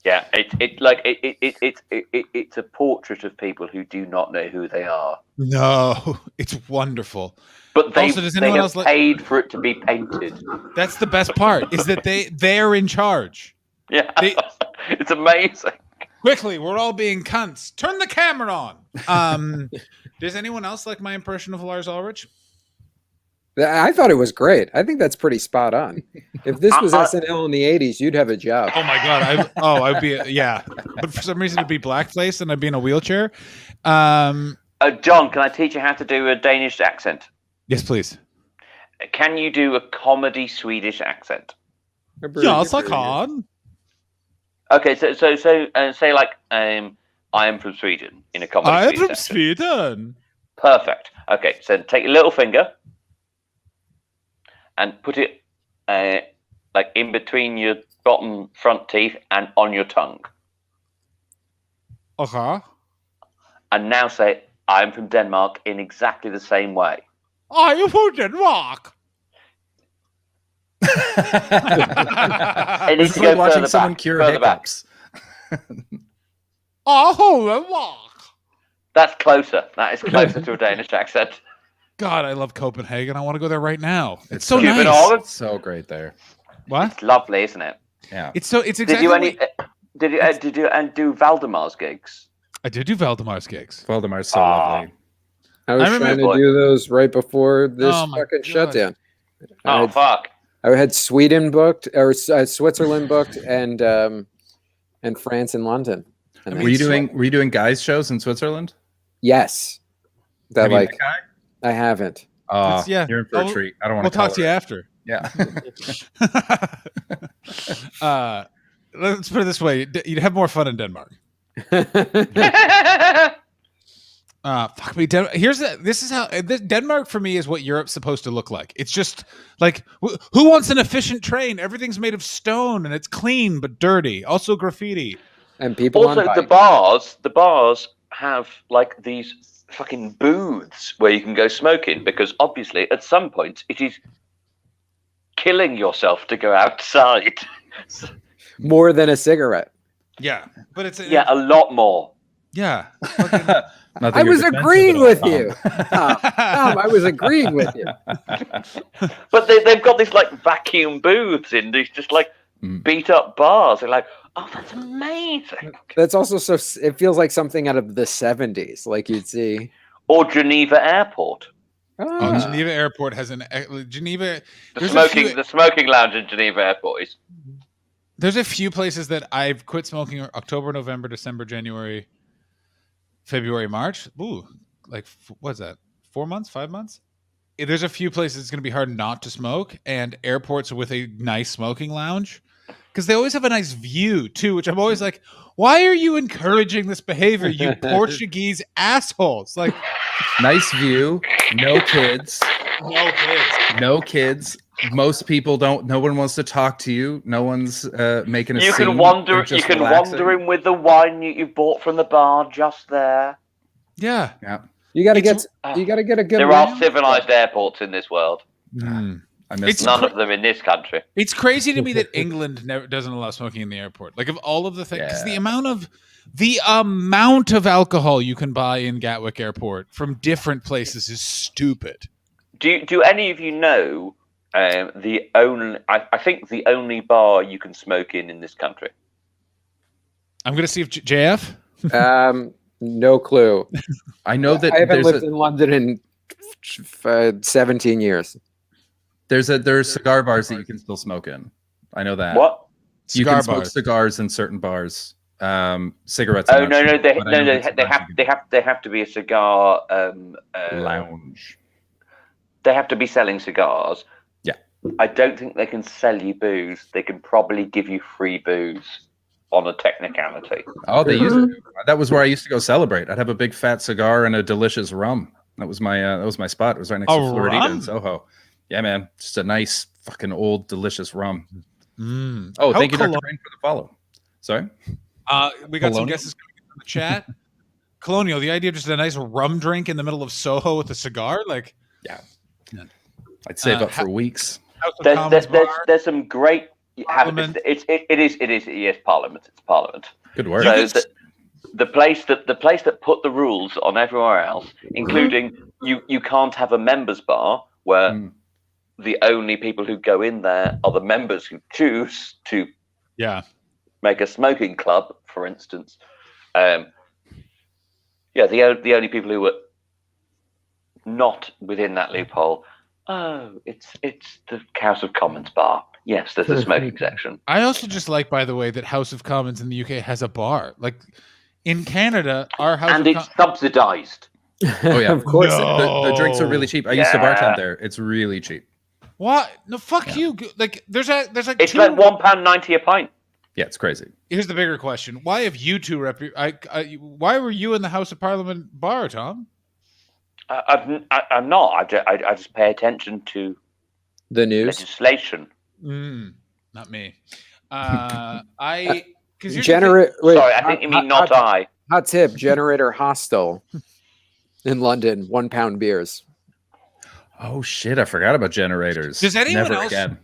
Yeah, it's a portrait of people who do not know who they are. No, it's wonderful. But they, Also, does they anyone have else paid for it to be painted. That's the best part, is that they're in charge. Yeah, it's amazing. Quickly, we're all being cunts. Turn the camera on. Does anyone else like my impression of Lars Ulrich? I thought it was great. I think that's pretty spot on. If this was SNL in the 80s, you'd have a job. Oh my god! I'd be yeah, but for some reason it'd be blackface and I'd be in a wheelchair. John, can I teach you how to do a Danish accent? Yes, please. Can you do a comedy Swedish accent? Yes, I can. Okay, so say like I am from Sweden in a comedy. I am Swedish from accent. Sweden. Perfect. Okay, so take your little finger and put it like in between your bottom front teeth and on your tongue. Okay. And now say, I'm from Denmark in exactly the same way. I am from Denmark. It needs It's to go like watching further someone back, cure further back. hiccups. Oh, Denmark. That's closer. That is closer to a Danish accent. God, I love Copenhagen. I want to go there right now. It's It's so so nice. Copenhagen? It's so great there. What? It's lovely, isn't it? Yeah. It's exactly. Did you do Valdemar's gigs? I did do Valdemar's gigs. Valdemar's so Ah. lovely. I was I trying remember- to do those right before this Oh my fucking God. shutdown. Oh fuck! I had Sweden booked, or Switzerland booked, and France and London. And Were you doing guys shows in Switzerland? Yes. That Have you like met Guy? I haven't. Oh, yeah. you're in for a Oh, treat. I don't want We'll to talk to you after. Yeah. Let's put it this way: you'd have more fun in Denmark. Fuck me. This is how Denmark for me is what Europe's supposed to look like. It's just like who wants an efficient train? Everything's made of stone and it's clean but dirty. Also graffiti. And people Also, on the bars have like these fucking booths where you can go smoking because obviously at some point it is killing yourself to go outside. more than a cigarette. Yeah, but it's Yeah, a lot more. yeah. Not that I you're was defensive agreeing at all, with Tom. you. Tom, I was agreeing with you. But they've got these like vacuum booths in these just like beat up bars. They're like, oh, that's amazing. That's also so. It feels like something out of the 70s, like you'd see. Or Geneva Airport. Oh, Geneva Airport has Geneva. The smoking lounge in Geneva Airport is. There's a few places that I've quit smoking October, November, December, January, February, March. Ooh, like what's that? 4 months, 5 months? There's a few places it's going to be hard not to smoke, and airports with a nice smoking lounge because they always have a nice view too. Which I'm always like, why are you encouraging this behavior, you Portuguese assholes? Like, Nice view, no kids, no kids. no kids. Most people don't. No one wants to talk to you. No one's making a You scene. can wander. They're You just can relaxing. wander in with the wine you bought from the bar just there. Yeah. Yeah. You got to It's- get. You got to get a good. There are round. civilized airports in this world. Mm. I miss It's them. None of them in this country. It's crazy to me that England never doesn't allow smoking in the airport. Like of all of the things, because Yeah. the amount of alcohol you can buy in Gatwick Airport from different places is stupid. Do any of you know the only? I think the only bar you can smoke in this country. I'm gonna see if JF. No clue. I know that I haven't there's lived in London in 17 years. there are cigar bars that you can still smoke in. I know that. What? You Cigar can smoke bars. cigars in certain bars. Cigarettes. Oh I'm no, not no, sure, they, but I no, know they, that they cigars have, you they have, they have to be a cigar. can- lounge. They have to be selling cigars. Yeah. I don't think they can sell you booze. They can probably give you free booze on a technicality. Oh, they used to. That was where I used to go celebrate. I'd have a big fat cigar and a delicious rum. That was my spot. It was right next to Floridita rum? in Soho. Yeah, man. Just a nice fucking old delicious rum. Mm. Oh, How thank you, Dr. Colo- Brain, for the follow. Sorry. We got some Colonial? guesses coming in the chat. Colonial, the idea of just a nice rum drink in the middle of Soho with a cigar, like I'd save up for weeks. House of Commons bar. There's some great. Parliament. It is yes, Parliament. It's Parliament. Good word. So the place that put the rules on everywhere else, including you can't have a members bar where the only people who go in there are the members who choose to make a smoking club, for instance. The only people who were not within that loophole. Oh, it's the House of Commons bar. Yes, there's a smoking section. I also just like, by the way, that House of Commons in the UK has a bar. Like in Canada, our House and it's subsidized. Oh yeah, Of course. the drinks are really cheap. I used to bartend there. It's really cheap. What? No, fuck you. Like there's like it's like £1.90 a pint. Yeah, it's crazy. Here's the bigger question: why have you two why were you in the House of Parliament bar, Tom? I'm not. I just pay attention to The news. legislation. Not me. Because Sorry, I think you mean not I. Hot tip: Generator Hostel in London, £1 beers. Oh shit! I forgot about generators. Does anyone Never else? Again.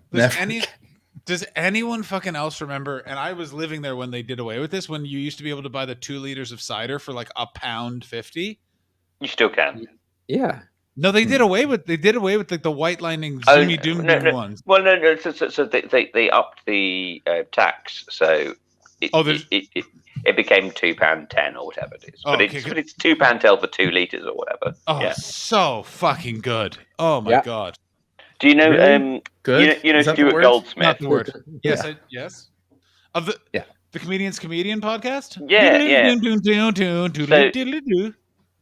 Does anyone fucking else remember? And I was living there when they did away with this. When you used to be able to buy the 2 liters of cider for like £1.50. You still can. Yeah. No, they did away with. They did away with like the white lining Zoomy Doom ones. Well, no. So they upped the tax, so it became £2.10 or whatever it is. But it's £2.10 for 2 liters or whatever. Oh, yeah. So fucking good. Oh my god. Do you know? Really? Good. You know Stuart Goldsmith. Not the word. Yes. Yes. Of the Comedian's Comedian podcast. Yeah.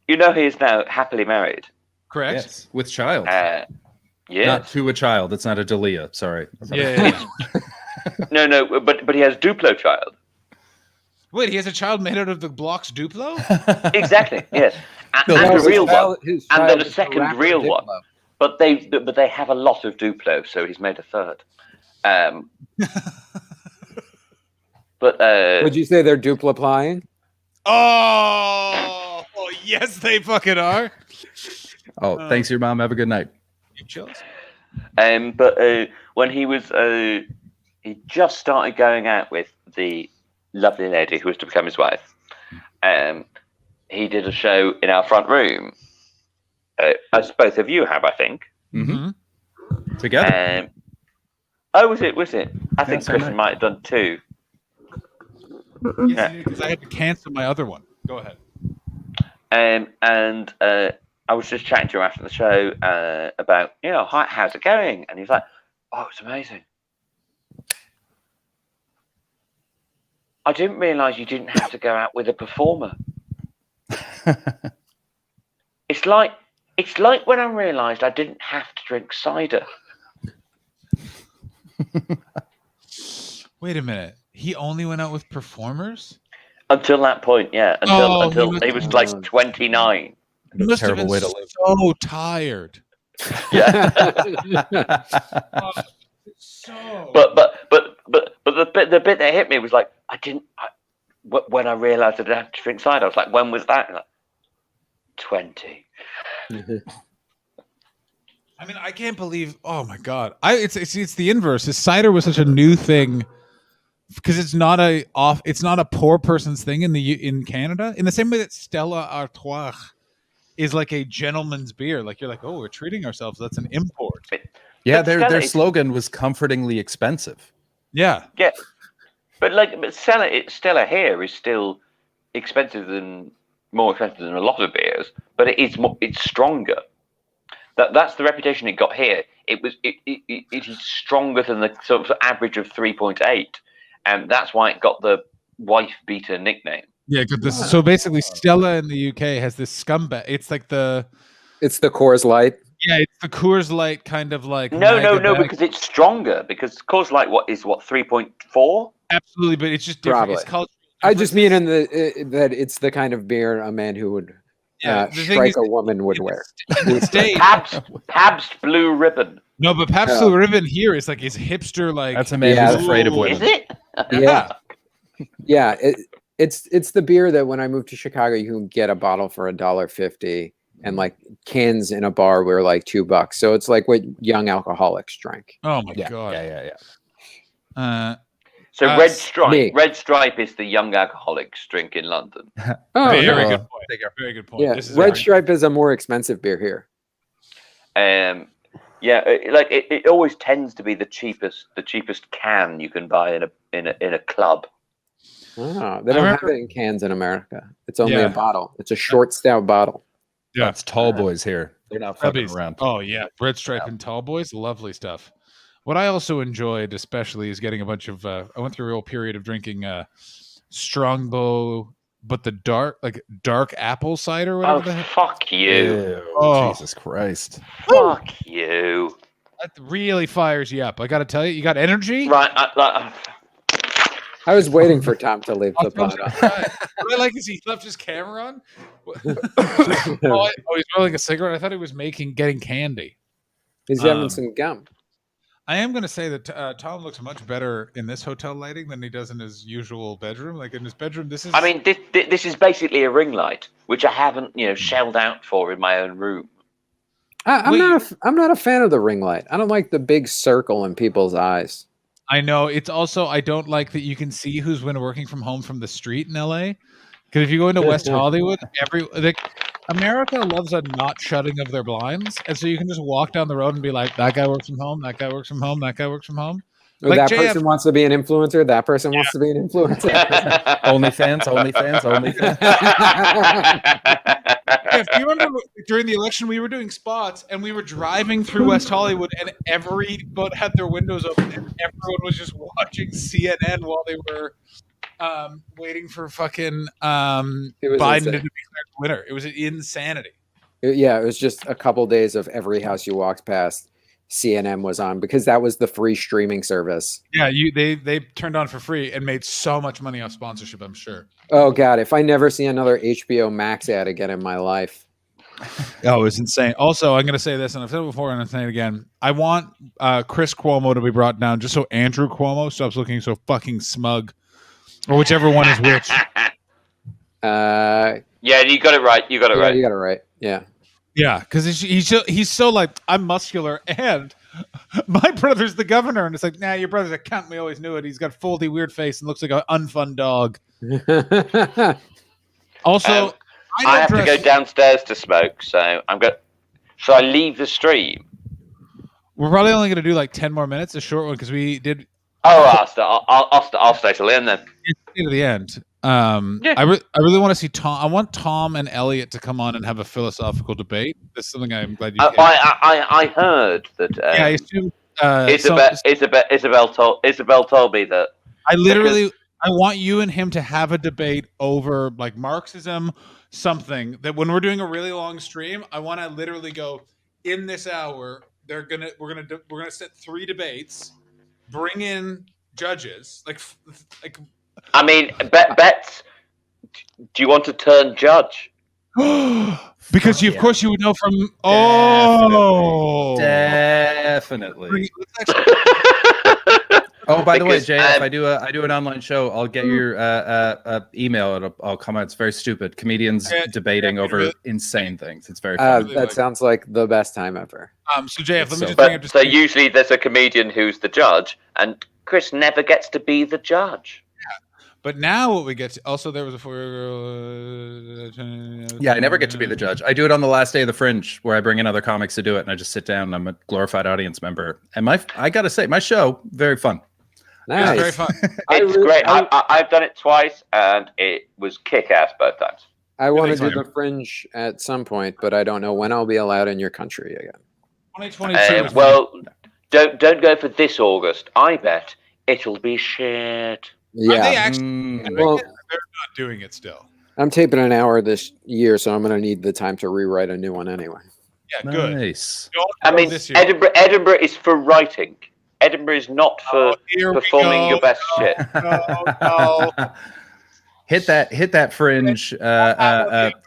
You know he is now happily married. Correct. Yes, with child. Yes. Not to a child. It's not a Dalia. Sorry. Yeah. No. But he has Duplo child. Wait, he has a child made out of the blocks Duplo? Exactly. Yes. And a real one, and then a second real Duplo. one. But they have a lot of Duplo, so he's made a third. But Would you say they're dupliplying? Oh, yes, they fucking are. Oh, thanks, your mom. Have a good night. Chills. But when he was, he just started going out with the lovely lady who was to become his wife. He did a show in our front room, as both of you have, I think. Mm-hmm. Together. Was it? I think Christian might have done 2. Yes, because I had to cancel my other one. Go ahead. And I was just chatting to him after the show about, how's it going? And he's like, oh, it's amazing. I didn't realise you didn't have to go out with a performer. It's like when I realised I didn't have to drink cider. Wait a minute. He only went out with performers? Until that point, yeah. Until he was like 29. He must have been way to live. so tired. Yeah. But the bit that hit me was like when I realised I didn't have to drink cider, I was like, when was that? Like, 20. I mean, I can't believe. Oh my god! It's the inverse. Cider was such a new thing because it's not a poor person's thing in Canada. In the same way that Stella Artois is like a gentleman's beer. Like you're like, oh, we're treating ourselves. That's an import. Yeah, their slogan was comfortingly expensive. Yeah. Yeah. But Stella here is still more expensive than a lot of beers, but it's stronger. That's the reputation it got here. It is stronger than the sort of average of 3.8, and that's why it got the wife beater nickname. Yeah, so basically Stella in the UK has this scumbag. It's like it's the Coors Light. Yeah, it's the Coors Light kind of like no, because it's stronger. Because Coors Light, what 3.4? Absolutely, but it's just different. Probably. It's called. I just mean that it's the kind of beer a man who would the thing strike is, a woman would in wear. the States, Pabst Blue Ribbon. no, but Pabst Blue Ribbon here is like his hipster like. That's a man Yeah. who's afraid of Ooh. women. Is it? Yeah, yeah. It's the beer that when I moved to Chicago, you can get a bottle for $1.50, and like cans in a bar were like $2. So it's like what young alcoholics drank. Oh my Yeah, god. yeah. So Uh, Red Stripe. me. Red Stripe is the young alcoholics drink in London. Oh, Very no. good point. Very good point. Yeah, This is Red very- Stripe is a more expensive beer here. Yeah, it always tends to be the cheapest can you can buy in a club. Oh, they don't remember- have it in cans in America. It's only Yeah. a bottle. It's a short, stout bottle. Yeah. That's tall boys here. They're not fucking Cubbies. around. Oh yeah, Red Stripe and Tall Boys, lovely stuff. What I also enjoyed, especially, is getting a bunch of. I went through a real period of drinking Strongbow, but the dark apple cider, whatever Oh, the heck. fuck you! Ew, Oh. Jesus Christ. Fuck you! That really fires you up. I got to tell you, you got energy. Right, I was waiting for Tom to leave the pod on. What I like is he left his camera on. Oh, he's rolling a cigarette. I thought he was getting candy. He's having some gum. I am going to say that Tom looks much better in this hotel lighting than he does in his usual bedroom. Like in his bedroom, this is. I mean, this is basically a ring light, which I haven't, shelled out for in my own room. I'm not a fan of the ring light. I don't like the big circle in people's eyes. I know. It's also, I don't like that you can see who's been working from home from the street in LA. Because if you go into West Hollywood, America loves a not shutting of their blinds, and so you can just walk down the road and be like, "That guy works from home. That guy works from home. That guy works from home." Or Like that JF person wants to be an influencer. That person wants to be an influencer. OnlyFans. Yeah, if you remember during the election, we were doing spots and we were driving through West Hollywood, and everyone had their windows open, and everyone was just watching CNN while they were waiting for fucking Biden to insane. be declared winner. It was insanity. Yeah, it was just a couple days of every house you walked past, CNN was on because that was the free streaming service. Yeah, they turned on for free and made so much money off sponsorship, I'm sure. Oh God, if I never see another HBO Max ad again in my life. Oh, it was insane. Also, I'm going to say this, and I've said it before, and I'm saying it again. I want Chris Cuomo to be brought down just so Andrew Cuomo stops looking so fucking smug, or whichever one is which. Yeah, you got it right. You got it right. You got it right. Yeah. Yeah, because he's so like, I'm muscular and my brother's the governor, and it's like, nah, your brother's a cunt. We always knew it. He's got a foldy weird face and looks like an unfun dog. Also, I have to go downstairs to smoke, so I'm going. Shall I leave the stream? We're probably only going to do like 10 more minutes, a short one, because we did. Oh, I'll stay till the end then. To the end. I really want to see Tom. I want Tom and Elliot to come on and have a philosophical debate. That's something I'm glad you. I heard that. Yeah, I assume. Isabel told me that. I want you and him to have a debate over like Marxism, something that when we're doing a really long stream, I want to literally go in this hour. We're gonna set 3 debates, bring in judges, like. I mean, Bets, do you want to turn judge? Because of course you would know from. Definitely. Oh, by the way, Jay, if I do an online show, I'll get your email. I'll come out. It's very stupid. Comedians debating over insane things. It's very fun. That sounds like the best time ever. So JF, let me just bring up. So usually there's a comedian who's the judge, and Chris never gets to be the judge. But now what we get to, also there was a Yeah, I never get to be the judge. I do it on the last day of the Fringe, where I bring in other comics to do it, and I just sit down. And I'm a glorified audience member, and I gotta say, my show very fun. Nice. It's very fun. It's great. I've done it twice, and it was kick-ass both times. I want to do Anytime. the Fringe at some point, but I don't know when I'll be allowed in your country again. 2022. Well, don't go for this August. I bet it'll be shit. Are they Yeah. actually? Well, They're not doing it still. I'm taping an hour this year, so I'm going to need the time to rewrite a new one anyway. Yeah, good. Nice. I mean, this year. Edinburgh is for writing. Edinburgh is not for Here we performing go. your best shit. No. Hit that fringe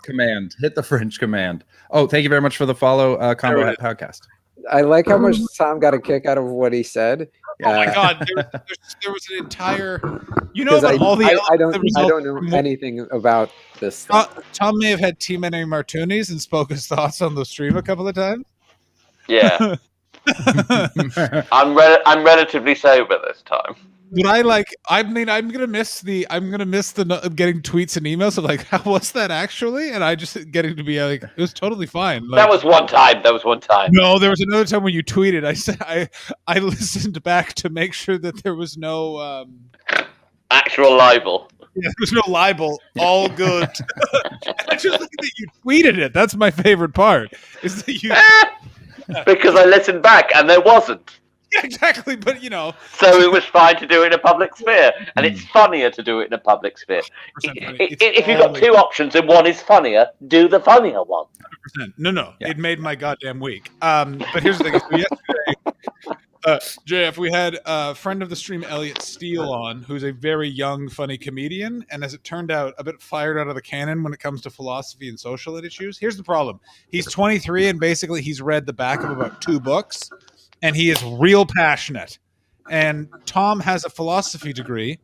command. Hit the fringe command. Oh, thank you very much for the follow, Combo Hat Podcast. I like how much Tom got a kick out of what he said. Oh my God, there was an entire. You know about all the. I don't know anything about this stuff. Tom may have had too many martinis and spoke his thoughts on the stream a couple of times. Yeah. I'm relatively sober this time. But I'm gonna miss the getting tweets and emails of like, how was that actually? And I just getting to be like, it was totally fine. Like, that was one time. No, there was another time when you tweeted. I said I listened back to make sure that there was no actual libel. Yeah, there was no libel. All good. I just like that you tweeted it. That's my favorite part. Is that you because I listened back and there wasn't. Yeah, exactly, but you know. So it was fine to do it in a public sphere, and it's funnier to do it in a public sphere. If you've got two options and one is funnier, do the funnier one. 100%. No, yeah. It made my goddamn week. But here's the thing: so yesterday, JF, we had a friend of the stream, Elliot Steele, on, who's a very young, funny comedian, and as it turned out, a bit fired out of the cannon when it comes to philosophy and social issues. Here's the problem: he's 23, and basically he's read the back of about 2 books. And he is real passionate. And Tom has a philosophy degree,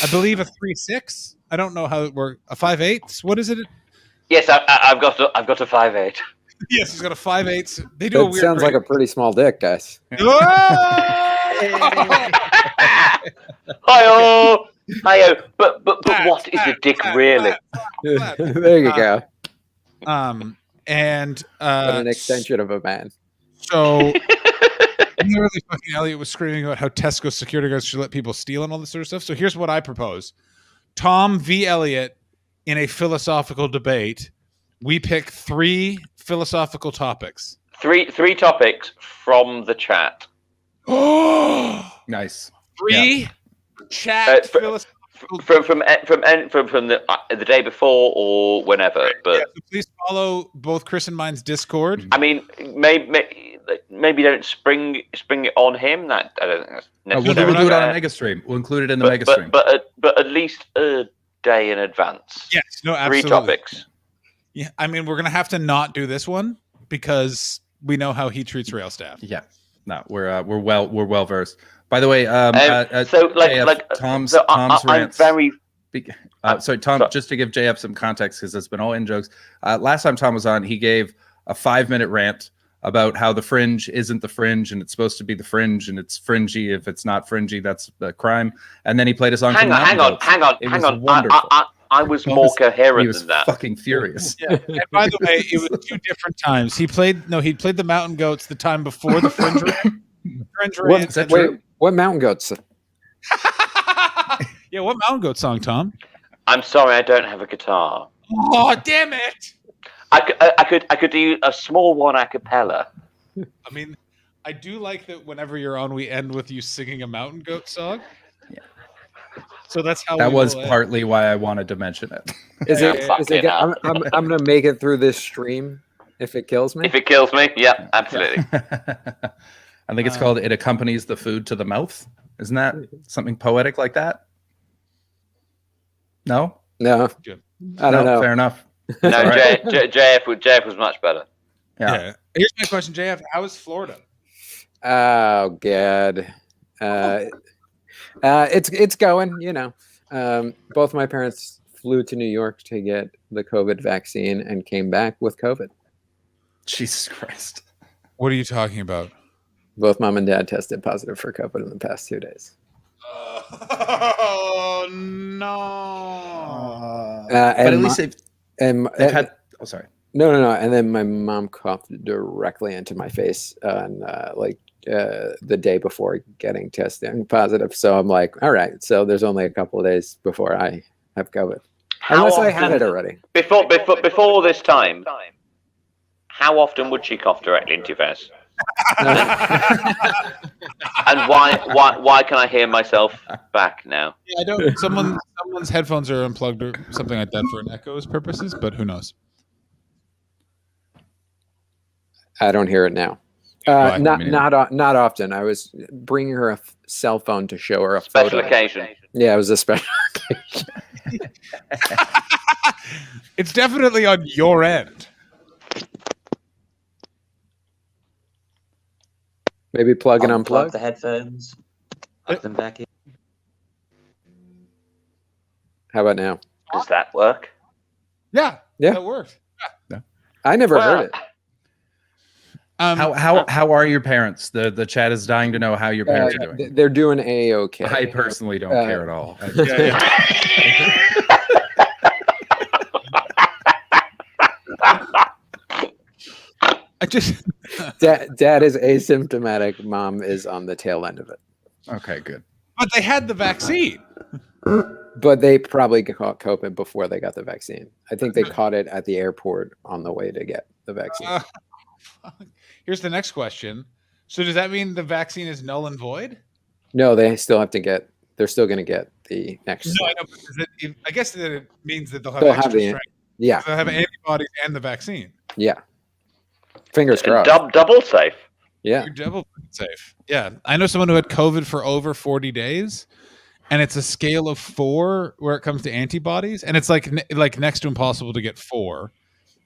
I believe a 3.6. I don't know how it works. A 5.8. What is it? Yes, I've got a 5.8. Yes, he's got a 5.8. They do a weird. Sounds like a pretty small dick, guys. Hi-oh! But what is a dick really? There you go. And what an extension of a man. So. Literally, fucking Elliot was screaming about how Tesco security guards should let people steal and all this sort of stuff. So here's what I propose: Tom v. Elliot in a philosophical debate. We pick 3 philosophical topics. Three topics from the chat. Oh, nice. 3 chat philosophical. From the day before or whenever, but so please follow both Chris and mine's Discord. I mean, maybe don't spring it on him. That I don't think that's necessary. We'll do it on a mega stream. We'll include it in the mega stream. But at least a day in advance. Yes, no, absolutely. 3 topics. Yeah, I mean, we're gonna have to not do this one because we know how he treats rail staff. Yeah, no, we're well versed. By the way, so Tom's I'm rants. very. Sorry, Tom. Just to give JF some context, because it's been all in jokes. Last time Tom was on, he gave a 5-minute rant about how the fringe isn't the fringe, and it's supposed to be the fringe, and it's fringy. If it's not fringy, that's a crime. And then he played a song. Hang on. I was more coherent than that. Fucking furious. Yeah. And by the way, it was 2 different times. He played the Mountain Goats the time before the fringe rant. Wait, what Mountain Goats? Yeah, what Mountain Goat song, Tom? I'm sorry, I don't have a guitar. Oh, damn it! I could do a small one a cappella. I mean, I do like that whenever you're on, we end with you singing a Mountain Goat song. Yeah. So that's how that was partly why I wanted to mention it. Is it? I'm gonna make it through this stream if it kills me. If it kills me, yeah, absolutely. I think it's called "It Accompanies the Food to the Mouth." Isn't that something poetic like that? No. I don't know. Fair enough. No, JF was much better. Yeah. Here's my question, JF. How is Florida? Oh God. It's going. You know, both my parents flew to New York to get the COVID vaccine and came back with COVID. Jesus Christ. What are you talking about? Both mom and dad tested positive for COVID in the past 2 days. Oh no! But at least they've had. Oh, sorry. No. And then my mom coughed directly into my face on the day before getting tested positive. So I'm like, all right. So there's only a couple of days before I have COVID, unless I had it already. Before this time, how often would she cough directly into your face? And why can I hear myself back now? Yeah, I don't. Someone's headphones are unplugged or something like that for an echoes purposes, but who knows? I don't hear it now. Not often. I was bringing her a cell phone to show her a special photo. Occasion. Yeah, it was a special occasion. It's definitely on your end. Maybe plug and Unplug unplug. the headphones. Plug them back in. How about now? Does that work? Yeah, Yeah. that worked. I never Well, heard it. How are your parents? The chat is dying to know how your parents are doing. They're doing a-okay. I personally don't care at all. I just Dad is asymptomatic. Mom is on the tail end of it. Okay, good. but they had the vaccine. But they probably caught COVID before they got the vaccine. I think they caught it at the airport on the way to get the vaccine. Here's the next question. So does that mean the vaccine is null and void? No, they still have to get. They're still going to get the next. No, I know. But I guess that it means that they'll have They'll extra have the- strength. Yeah, They'll have antibodies and the vaccine. yeah. Fingers crossed. double safe. Yeah. You're double safe. Yeah, I know someone who had COVID for over 40 days, and it's a scale of 4 where it comes to antibodies, and it's like next to impossible to get 4,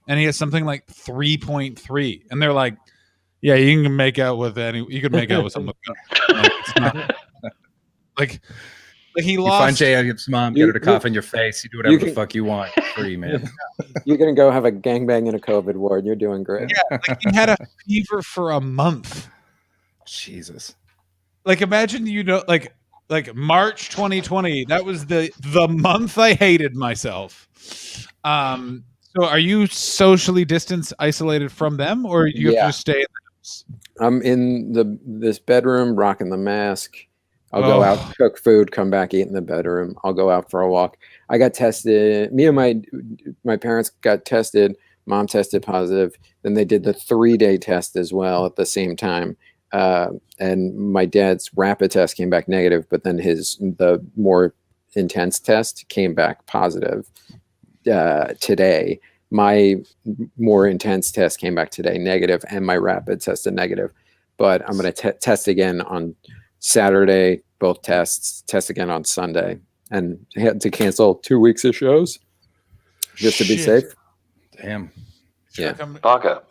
and he has something like 3.3, and they're like, "Yeah, you can make out with someone." Like, it's not, like he You lost. find J. Elliot's mom, get her to cough in your face. You do whatever the fuck you want. It's free, man. You're going to go have a gangbang in a COVID ward. You're doing great. Yeah, like he had a fever for a month. Jesus. Like imagine like March 2020. That was the month I hated myself. So are you socially distanced, isolated from them, or you have to just stay in the house? I'm in this bedroom, rocking the mask. I'll go out, cook food, come back, eat in the bedroom. I'll go out for a walk. I got tested. Me and my parents got tested. Mom tested positive. Then they did the 3-day test as well at the same time. And my dad's rapid test came back negative, but then the more intense test came back positive today. My more intense test came back today negative, and my rapid tested negative. But I'm going to test again on Saturday, both tests, test again on Sunday, and I had to cancel 2 weeks of shows just to be safe. Damn. Yeah. Bugger.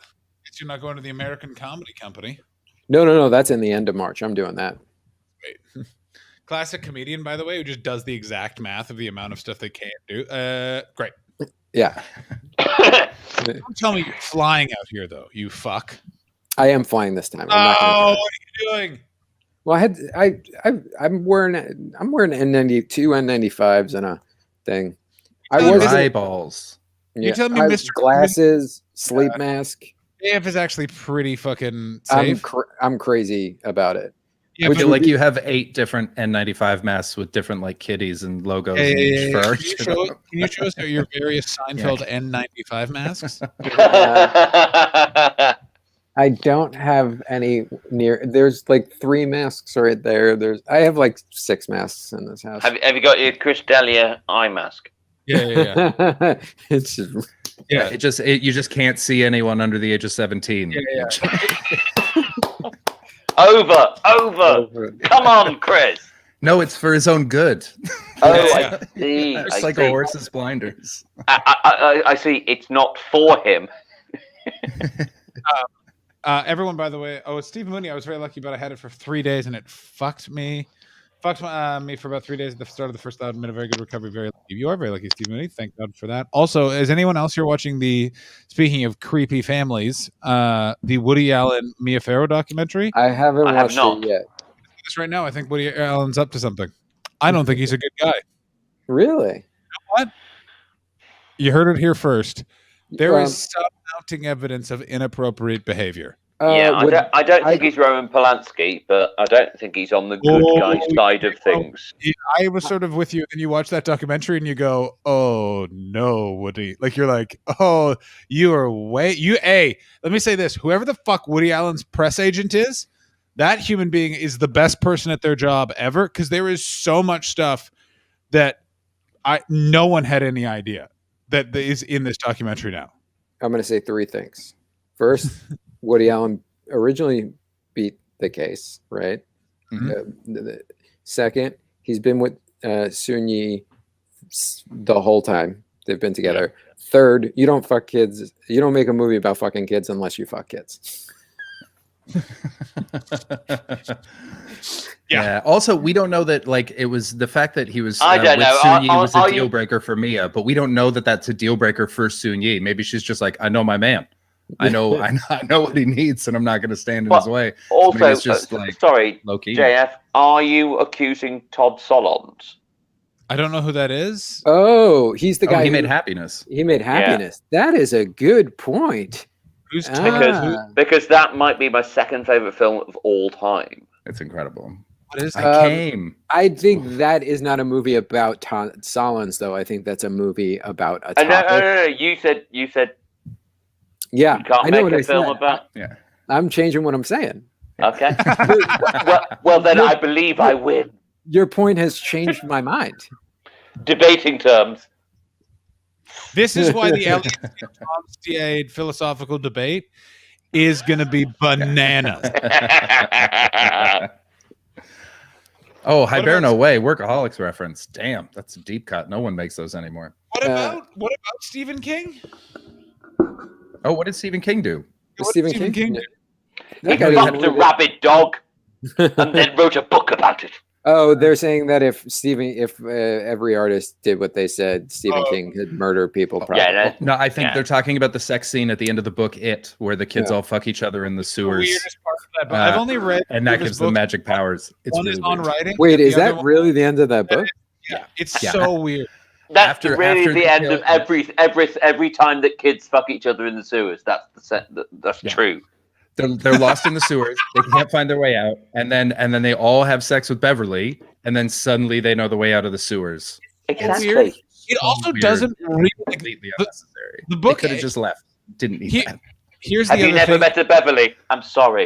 You're not going to the American Comedy Company. No, that's in the end of March. I'm doing that. Wait. Classic comedian, by the way, who just does the exact math of the amount of stuff they can't do. Great. Yeah. Don't tell me you're flying out here, though, you fuck. I am flying this time. What are you doing? Well, I'm wearing N92 N95s and a thing. I was eyeballs. You tell me, Mr. Glasses, sleep mask. AF is actually pretty fucking safe. I'm crazy about it. Yeah, I feel like you have 8 different N95 masks with different like kitties and logos. And each fur. Can you show us your various Seinfeld N95 masks? I don't have any near. There's like 3 masks right there. I have like 6 masks in this house. Have you got your Chris D'Elia eye mask? Yeah. It's just, you just can't see anyone under the age of 17. Over. Come on, Chris. No, it's for his own good. Oh, I see. It's like a horse's blinders. I see. It's not for him. Everyone, by the way, it's Steve Mooney. I was very lucky, but I had it for 3 days, and it fucked me for about 3 days at the start of the first loud. Been a very good recovery. Very lucky. You are very lucky, Steve Mooney. Thank God for that. Also, is anyone else here watching speaking of creepy families, the Woody Allen Mia Farrow documentary? I haven't watched it yet. This right now, I think Woody Allen's up to something. I don't think he's a good guy. Really? You know what? You heard it here first. There is some mounting evidence of inappropriate behavior. I don't think he's Roman Polanski, but I don't think he's on the good guy side of things. I was sort of with you, and you watch that documentary, and you go, "Oh no, Woody!" Like you're like, "Oh, you are Hey, let me say this: whoever the fuck Woody Allen's press agent is, that human being is the best person at their job ever, because there is so much stuff that no one had any idea that is in this documentary now. I'm going to say 3 things. First, Woody Allen originally beat the case, right? Mm-hmm. Second, he's been with Soon-Yi the whole time they've been together. Third, you don't fuck kids. You don't make a movie about fucking kids unless you fuck kids. Yeah. Also, we don't know that. Like, it was the fact that he was I don't with know. Soon Yi was a Are deal you- breaker for Mia, but we don't know that that's a deal breaker for Soon Yi. Maybe she's just like, I know my man. I know what he needs, and I'm not going to stand in his way. Also, Maybe it's just like sorry, low key. JF, are you accusing Todd Solondz? I don't know who that is. Oh, he's the guy he who made Happiness. He made Happiness. That is a good point. Who's Because that might be my second favorite film of all time. It's incredible. What is I came. I think that is not a movie about Todd Solondz, though. I think that's a movie about a topic. No. You said Yeah, you can't I know what make I a film said. about. Yeah. I'm changing what I'm saying. Okay. well, then I believe I win. Your point has changed my mind. Debating terms. This is why the Elliot Stiade philosophical debate is going to be bananas. Oh, Hiberno Way, Workaholics reference. Damn, that's a deep cut. No one makes those anymore. What about Stephen King? Oh, what did Stephen King do? What Stephen did King? do? He That guy doesn't fucked a really- rabid dog and then wrote a book about it. Oh, they're saying that if every artist did what they said, Stephen King could murder people. Probably. Yeah, No, I think Yeah. they're talking about the sex scene at the end of the book, It, where the kids all fuck each other in the The sewers. weirdest part of that book. I've only read And that two of his gives them books. magic powers. It's One really is on weird. writing. Wait, and is the other that one- really the end of that book? Yeah, it's Yeah. so weird. That's After really the they end kill- of every time that kids fuck each other in the sewers. That's the set. That's Yeah. true. They're lost in the sewers. They can't find their way out, and then they all have sex with Beverly, and then suddenly they know the way out of the sewers. Exactly. weird. It also weird. doesn't really. Completely the- unnecessary. the book- could have just left. Didn't need that. Here's Have the you other never thing. met a Beverly? I'm sorry.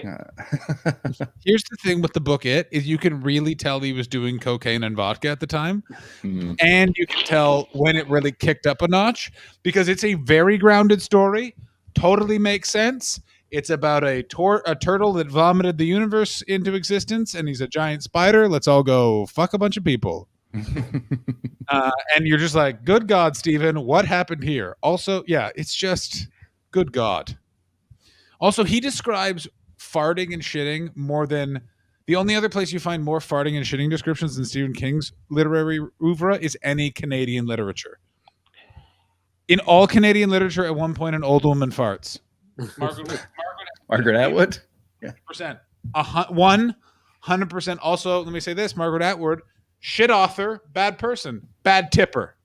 Here's the thing with the book. It is you can really tell he was doing cocaine and vodka at the time, Mm. and you can tell when it really kicked up a notch because it's a very grounded story. Totally makes sense. It's about a turtle that vomited the universe into existence, and he's a giant spider. Let's all go fuck a bunch of people. And you're just like, good God, Stephen, what happened here? Also, yeah, it's just good God. Also, he describes farting and shitting more than the only other place you find more farting and shitting descriptions than Stephen King's literary oeuvre is any Canadian literature. In all Canadian literature, at one point, an old woman farts. Margaret Atwood. 100%. 100%. Also, let me say this: Margaret Atwood, shit author, bad person, bad tipper.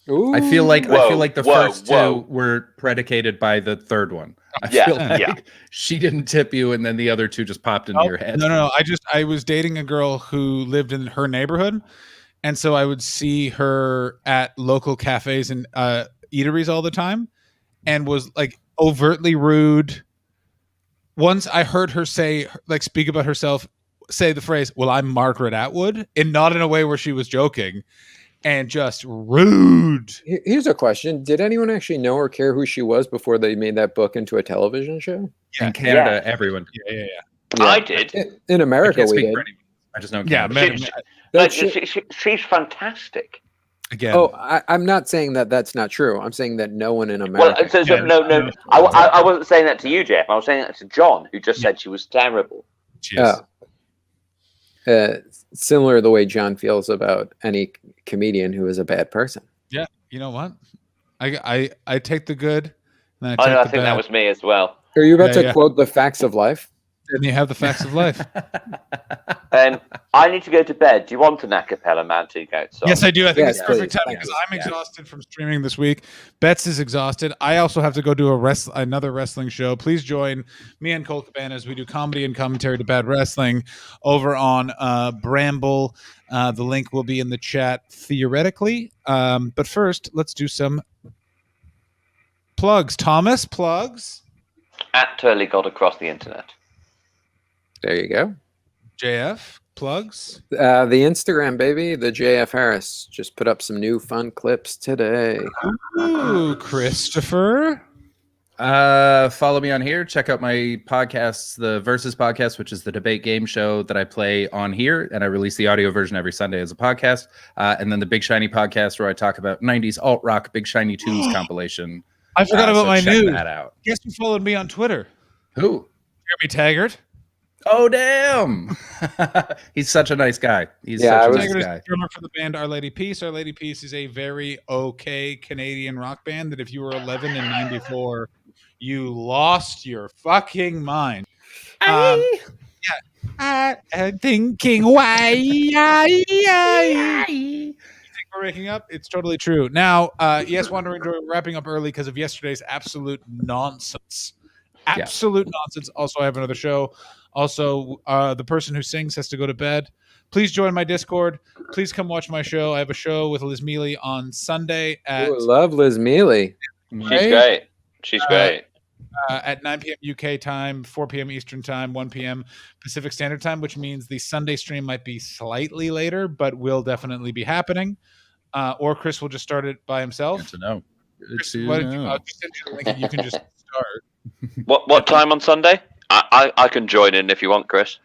Ooh. I feel like the Whoa, first two whoa. were predicated by the third one. I Yeah, feel like yeah. she didn't tip you, and then the other two just popped into your head. No. I was dating a girl who lived in her neighborhood, and so I would see her at local cafes and eateries all the time, and was like overtly rude. Once I heard her speak about herself, say the phrase, "Well, I'm Margaret Atwood," and not in a way where she was joking, and just rude. Here's a question: did anyone actually know or care who she was before they made that book into a television show? In Canada, everyone. Yeah. I did. In I America, can't we speak did. for anyone. I just know. Yeah, Canada. man, That Like, shit- she's fantastic. again. Oh, I'm not saying that that's not true. I'm saying that no one in America. Well, so no. I wasn't saying that to you, Jeff. I was saying that to John, who just said she was terrible. Cheers. Similar to the way John feels about any comedian who is a bad person. Yeah, you know what? I take the good, and I take I the think bad, that was me as well. Are you about Yeah, to yeah. quote the facts of life? and you have the facts of life. I need to go to bed. Do you want an a cappella Mantic out song? Yes, I do. I think Yes, it's perfect please. timing Thank because you. I'm Yeah. exhausted from streaming this week. Betts is exhausted. I also have to go do another wrestling show. Please join me and Cole Cabana as we do comedy and commentary to bad wrestling over on Bramble. The link will be in the chat theoretically. But first, let's do some plugs. Thomas, plugs. At Turley got across the internet. There you go. JF, plugs. The Instagram, baby, the JF Harris just put up some new fun clips today. Ooh, Christopher. Follow me on here. Check out my podcasts, the Versus podcast, which is the debate game show that I play on here, and I release the audio version every Sunday as a podcast. And then the Big Shiny podcast, where I talk about 90s alt rock Big Shiny 2s compilation. I forgot about so my check news. that out. Guess who followed me on Twitter? Who? Jeremy Taggart. Oh, damn. He's such a nice guy. He's Yeah, such a Taggart nice is guy. the drummer for the band Our Lady Peace. Our Lady Peace is a very okay Canadian rock band that if you were 11 in 94, you lost your fucking mind. I'm thinking why we're waking up. It's totally true. Now, yes, Wandering Joy, we're wrapping up early because of yesterday's absolute nonsense. Absolute nonsense. Also, I have another show. Also, the person who sings has to go to bed. Please join my Discord. Please come watch my show. I have a show with Liz Mealy on Sunday at Ooh, love Liz Mealy. She's great. She's great. at 9 p.m. UK time, 4 p.m. Eastern time, 1 p.m. Pacific Standard Time, which means the Sunday stream might be slightly later, but will definitely be happening. Or Chris will just start it by himself. Good to know. Chris, I'll just send you the link and you can just start. What time on Sunday? I can join in if you want, Chris.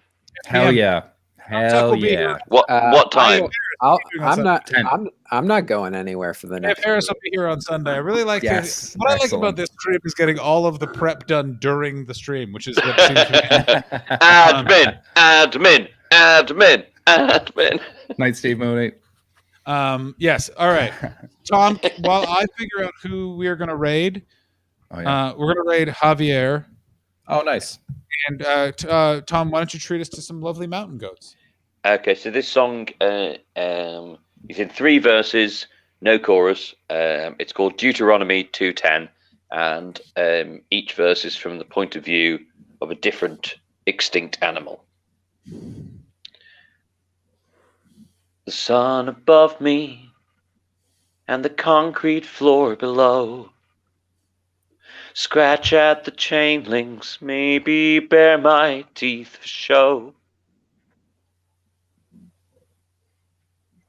Hell yeah. Hell will be yeah. here. What time? I'm not going anywhere for the If next. Harris will be here on Sunday. I really like Yes. what I like Excellent. about this stream is getting all of the prep done during the stream, which is what seems to Admin. Night, Steve Mooney. be. Yes. All right. Tom, while I figure out who we are going to raid, Oh, yeah. we're going to raid Javier. Oh, nice. And Tom, why don't you treat us to some lovely mountain goats? Okay, so this song is in 3 verses, no chorus. It's called Deuteronomy 2:10, and each verse is from the point of view of a different extinct animal. The sun above me and the concrete floor below. Scratch at the chain links, maybe bare my teeth for show.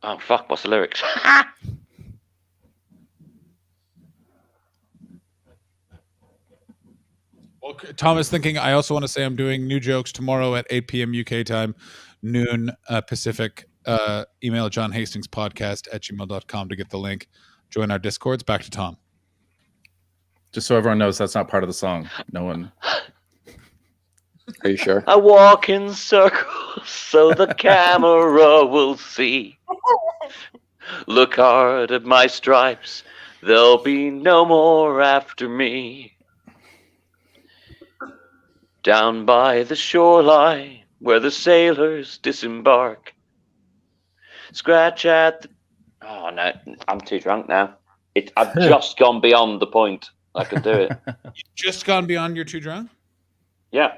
Oh, fuck, what's the lyrics? Well, Tom is thinking, I also want to say I'm doing new jokes tomorrow at 8 p.m. UK time, noon Pacific. Email John Hastings podcast at gmail.com to get the link. Join our Discords. Back to Tom. Just so everyone knows, that's not part of the song. No one. Are you sure? I walk in circles so the camera will see. Look hard at my stripes, there'll be no more after me. Down by the shoreline where the sailors disembark. Scratch at the... Oh no, I'm too drunk now. I've just gone beyond the point. I can do it. You've just gone beyond your too drunk? Yeah.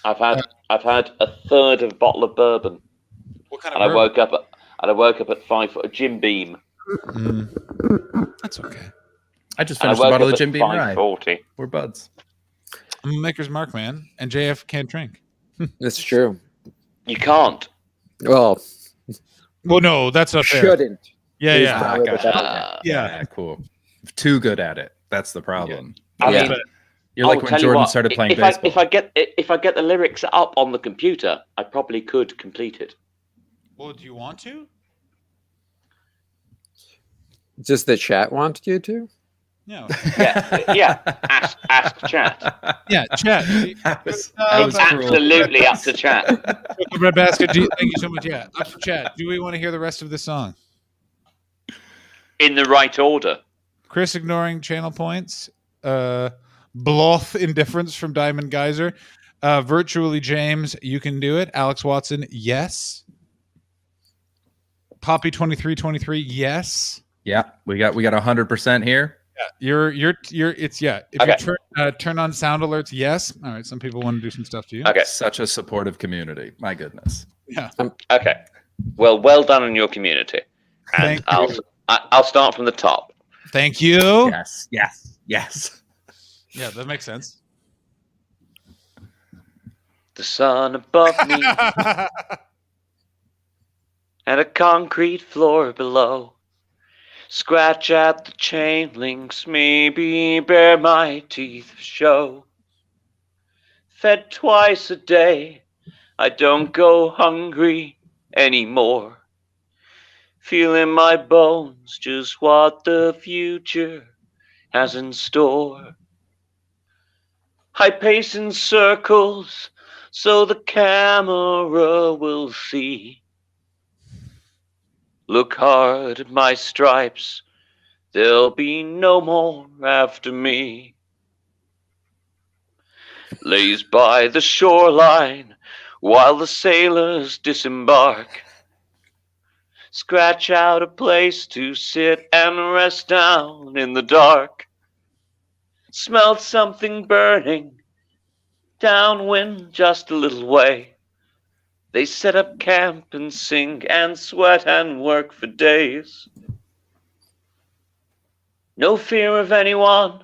I've had a third of a bottle of bourbon. What kind And of I woke up at 5 foot, a Jim Beam. That's okay. I just And I finished a woke bottle up of Jim at Beam Rye. 5:40. We're buds. I'm a maker's mark, man. And JF can't drink. That's true. You can't. Well, Well, no, that's not fair. shouldn't. Yeah, Please yeah. don't. Ah, gotcha. Uh, Yeah. Cool. Too good at it. That's the problem. I Yeah. mean, You're like I'll when tell you Jordan what, started playing if baseball. if I get the lyrics up on the computer, I probably could complete it. Well, do you want to? Does the chat want you to? No. Yeah. Ask chat. Yeah, chat. That was It's cruel. absolutely up to chat. Red Basket, thank you so much. Yeah, up to chat. Do we want to hear the rest of this song? In the right order. Chris ignoring channel points. Bloth indifference from Diamond Geyser. Virtually James, you can do it. Alex Watson, yes. Poppy 2323, yes. Yeah, we got 100% here. Yeah, you're it's yeah. If Okay. you turn on sound alerts, yes. All right, some people want to do some stuff to you. Okay. Such a supportive community. My goodness. Yeah. Okay. Well done on your community. And Thank you. I'll start from the top. Thank you. Yes. Yes. Yes. Yeah, that makes sense. The sun above me and a concrete floor below. Scratch at the chain links, maybe bare my teeth show. Fed twice a day, I don't go hungry anymore. Feel in my bones just what the future has in store. I pace in circles so the camera will see. Look hard at my stripes, there'll be no more after me. Lays by the shoreline while the sailors disembark. Scratch out a place to sit and rest down in the dark. Smelled something burning downwind just a little way. They set up camp and sing and sweat and work for days. No fear of anyone,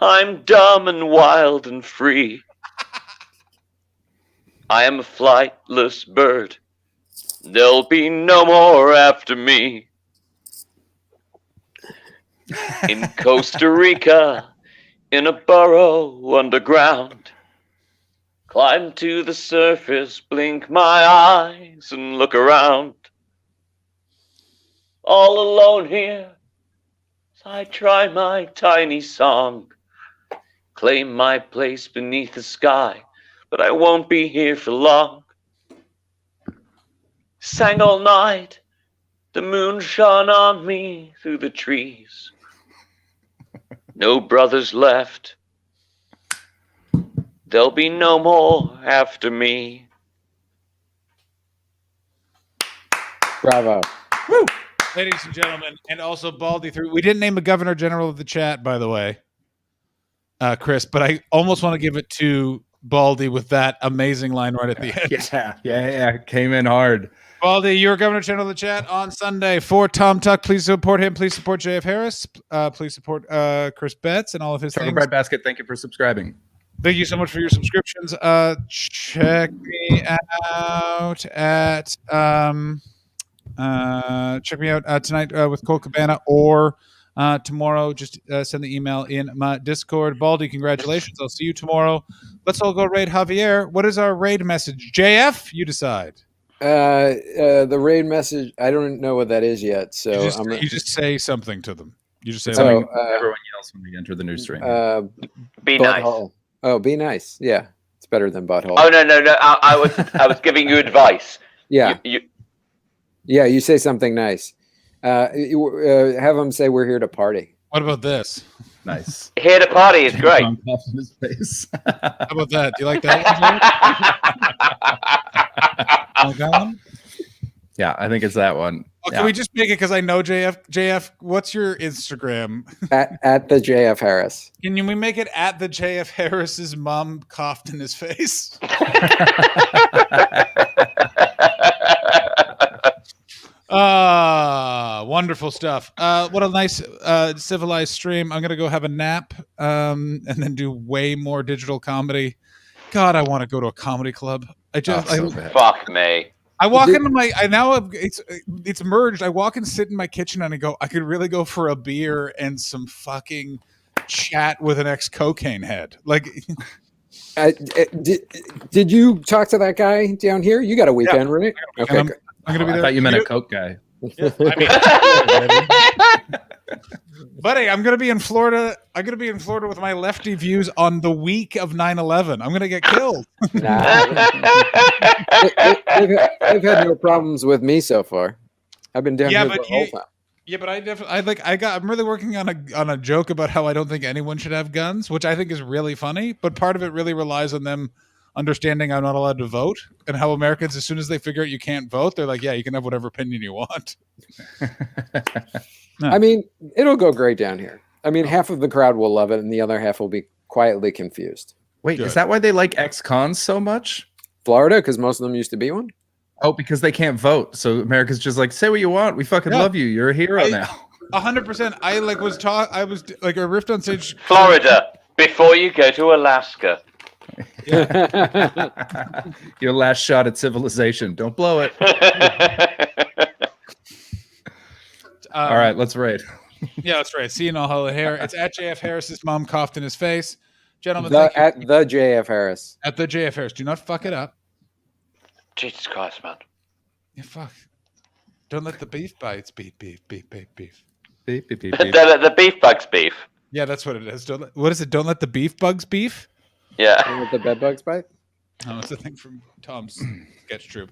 I'm dumb and wild and free. I am a flightless bird, there'll be no more after me. In Costa Rica, in a burrow underground, climb to the surface, blink my eyes and look around. All alone here, as I try my tiny song, claim my place beneath the sky, but I won't be here for long. Sang all night, the moon shone on me through the trees. No brothers left, there'll be no more after me. Bravo. Ladies and gentlemen, and also Baldy through. We didn't name a governor general of the chat, by the way, Chris, but I almost want to give it to Baldy with that amazing line right at the end. Yeah. Came in hard. Baldy, you're governor general of the chat on Sunday for Tom Tuck. Please support him. Please support JF Harris. Please support Chris Betts and all of his Turner things. Breadbasket, thank you for subscribing. Thank you so much for your subscriptions. Check me out at tonight with Cole Cabana, or tomorrow. Just send the email in my Discord. Baldy, congratulations. I'll see you tomorrow. Let's all go raid Javier. What is our raid message? JF, you decide. The raid message, I don't know what that is yet. So you just say something to them. You just say Something something. everyone yells when we enter the new stream. Be nice. Butthole. Oh, be nice. Yeah, it's better than butthole. Oh no! I was giving you advice. Yeah. You Yeah, you say something nice. Have them say we're here to party. What about this? Nice. here to party is great. Tom coughed in his face. How about that? Do you like that one? Like that one? Yeah, I think it's that one. Oh, can we just make it, because I know JF? JF, what's your Instagram? At the JF Harris. Can we make it at the JF Harris's mom coughed in his face? Wonderful stuff. What a nice civilized stream. I'm gonna go have a nap and then do way more digital comedy. God, I want to go to a comedy club. Fuck me. I walk into my. I now have, it's merged. I walk and sit in my kitchen and I go, I could really go for a beer and some fucking chat with an ex-cocaine head. Like, did you talk to that guy down here? You got a weekend, right? Okay. I'm gonna be there. I thought you meant a coke guy. Yeah, buddy, I'm gonna be in Florida. I'm gonna be in Florida with my lefty views on the week of 9/11. I'm gonna get killed. Nah, they've had no problems with me so far. I've been down here the whole time. Yeah, but I'm really working on a joke about how I don't think anyone should have guns, which I think is really funny. But part of it really relies on them understanding I'm not allowed to vote, and how Americans, as soon as they figure out you can't vote, they're like, yeah, you can have whatever opinion you want. I mean, it'll go great down here. I mean, half of the crowd will love it, and the other half will be quietly confused. Wait, Good. Is that why they like ex-cons so much? Florida, because most of them used to be one. Oh, because they can't vote. So America's just like, say what you want. We fucking love you. You're a hero now. 100%. I riffed on stage. Florida, before you go to Alaska. Your last shot at civilization. Don't blow it. All right, let's raid. Yeah, that's right. See you in all hella hair. It's at JF Harris's mom coughed in his face. Gentlemen, At the JF Harris. at the JF Harris. Do not fuck it up. Jesus Christ, man. Yeah, fuck. Don't let the beef bites beef. Beep, beep, beep, beep. The beef bugs beef. Yeah, that's what it is. What is it? Don't let the beef bugs beef? Yeah. With the bed bugs bite. Oh, it's a thing from Tom's sketch troupe.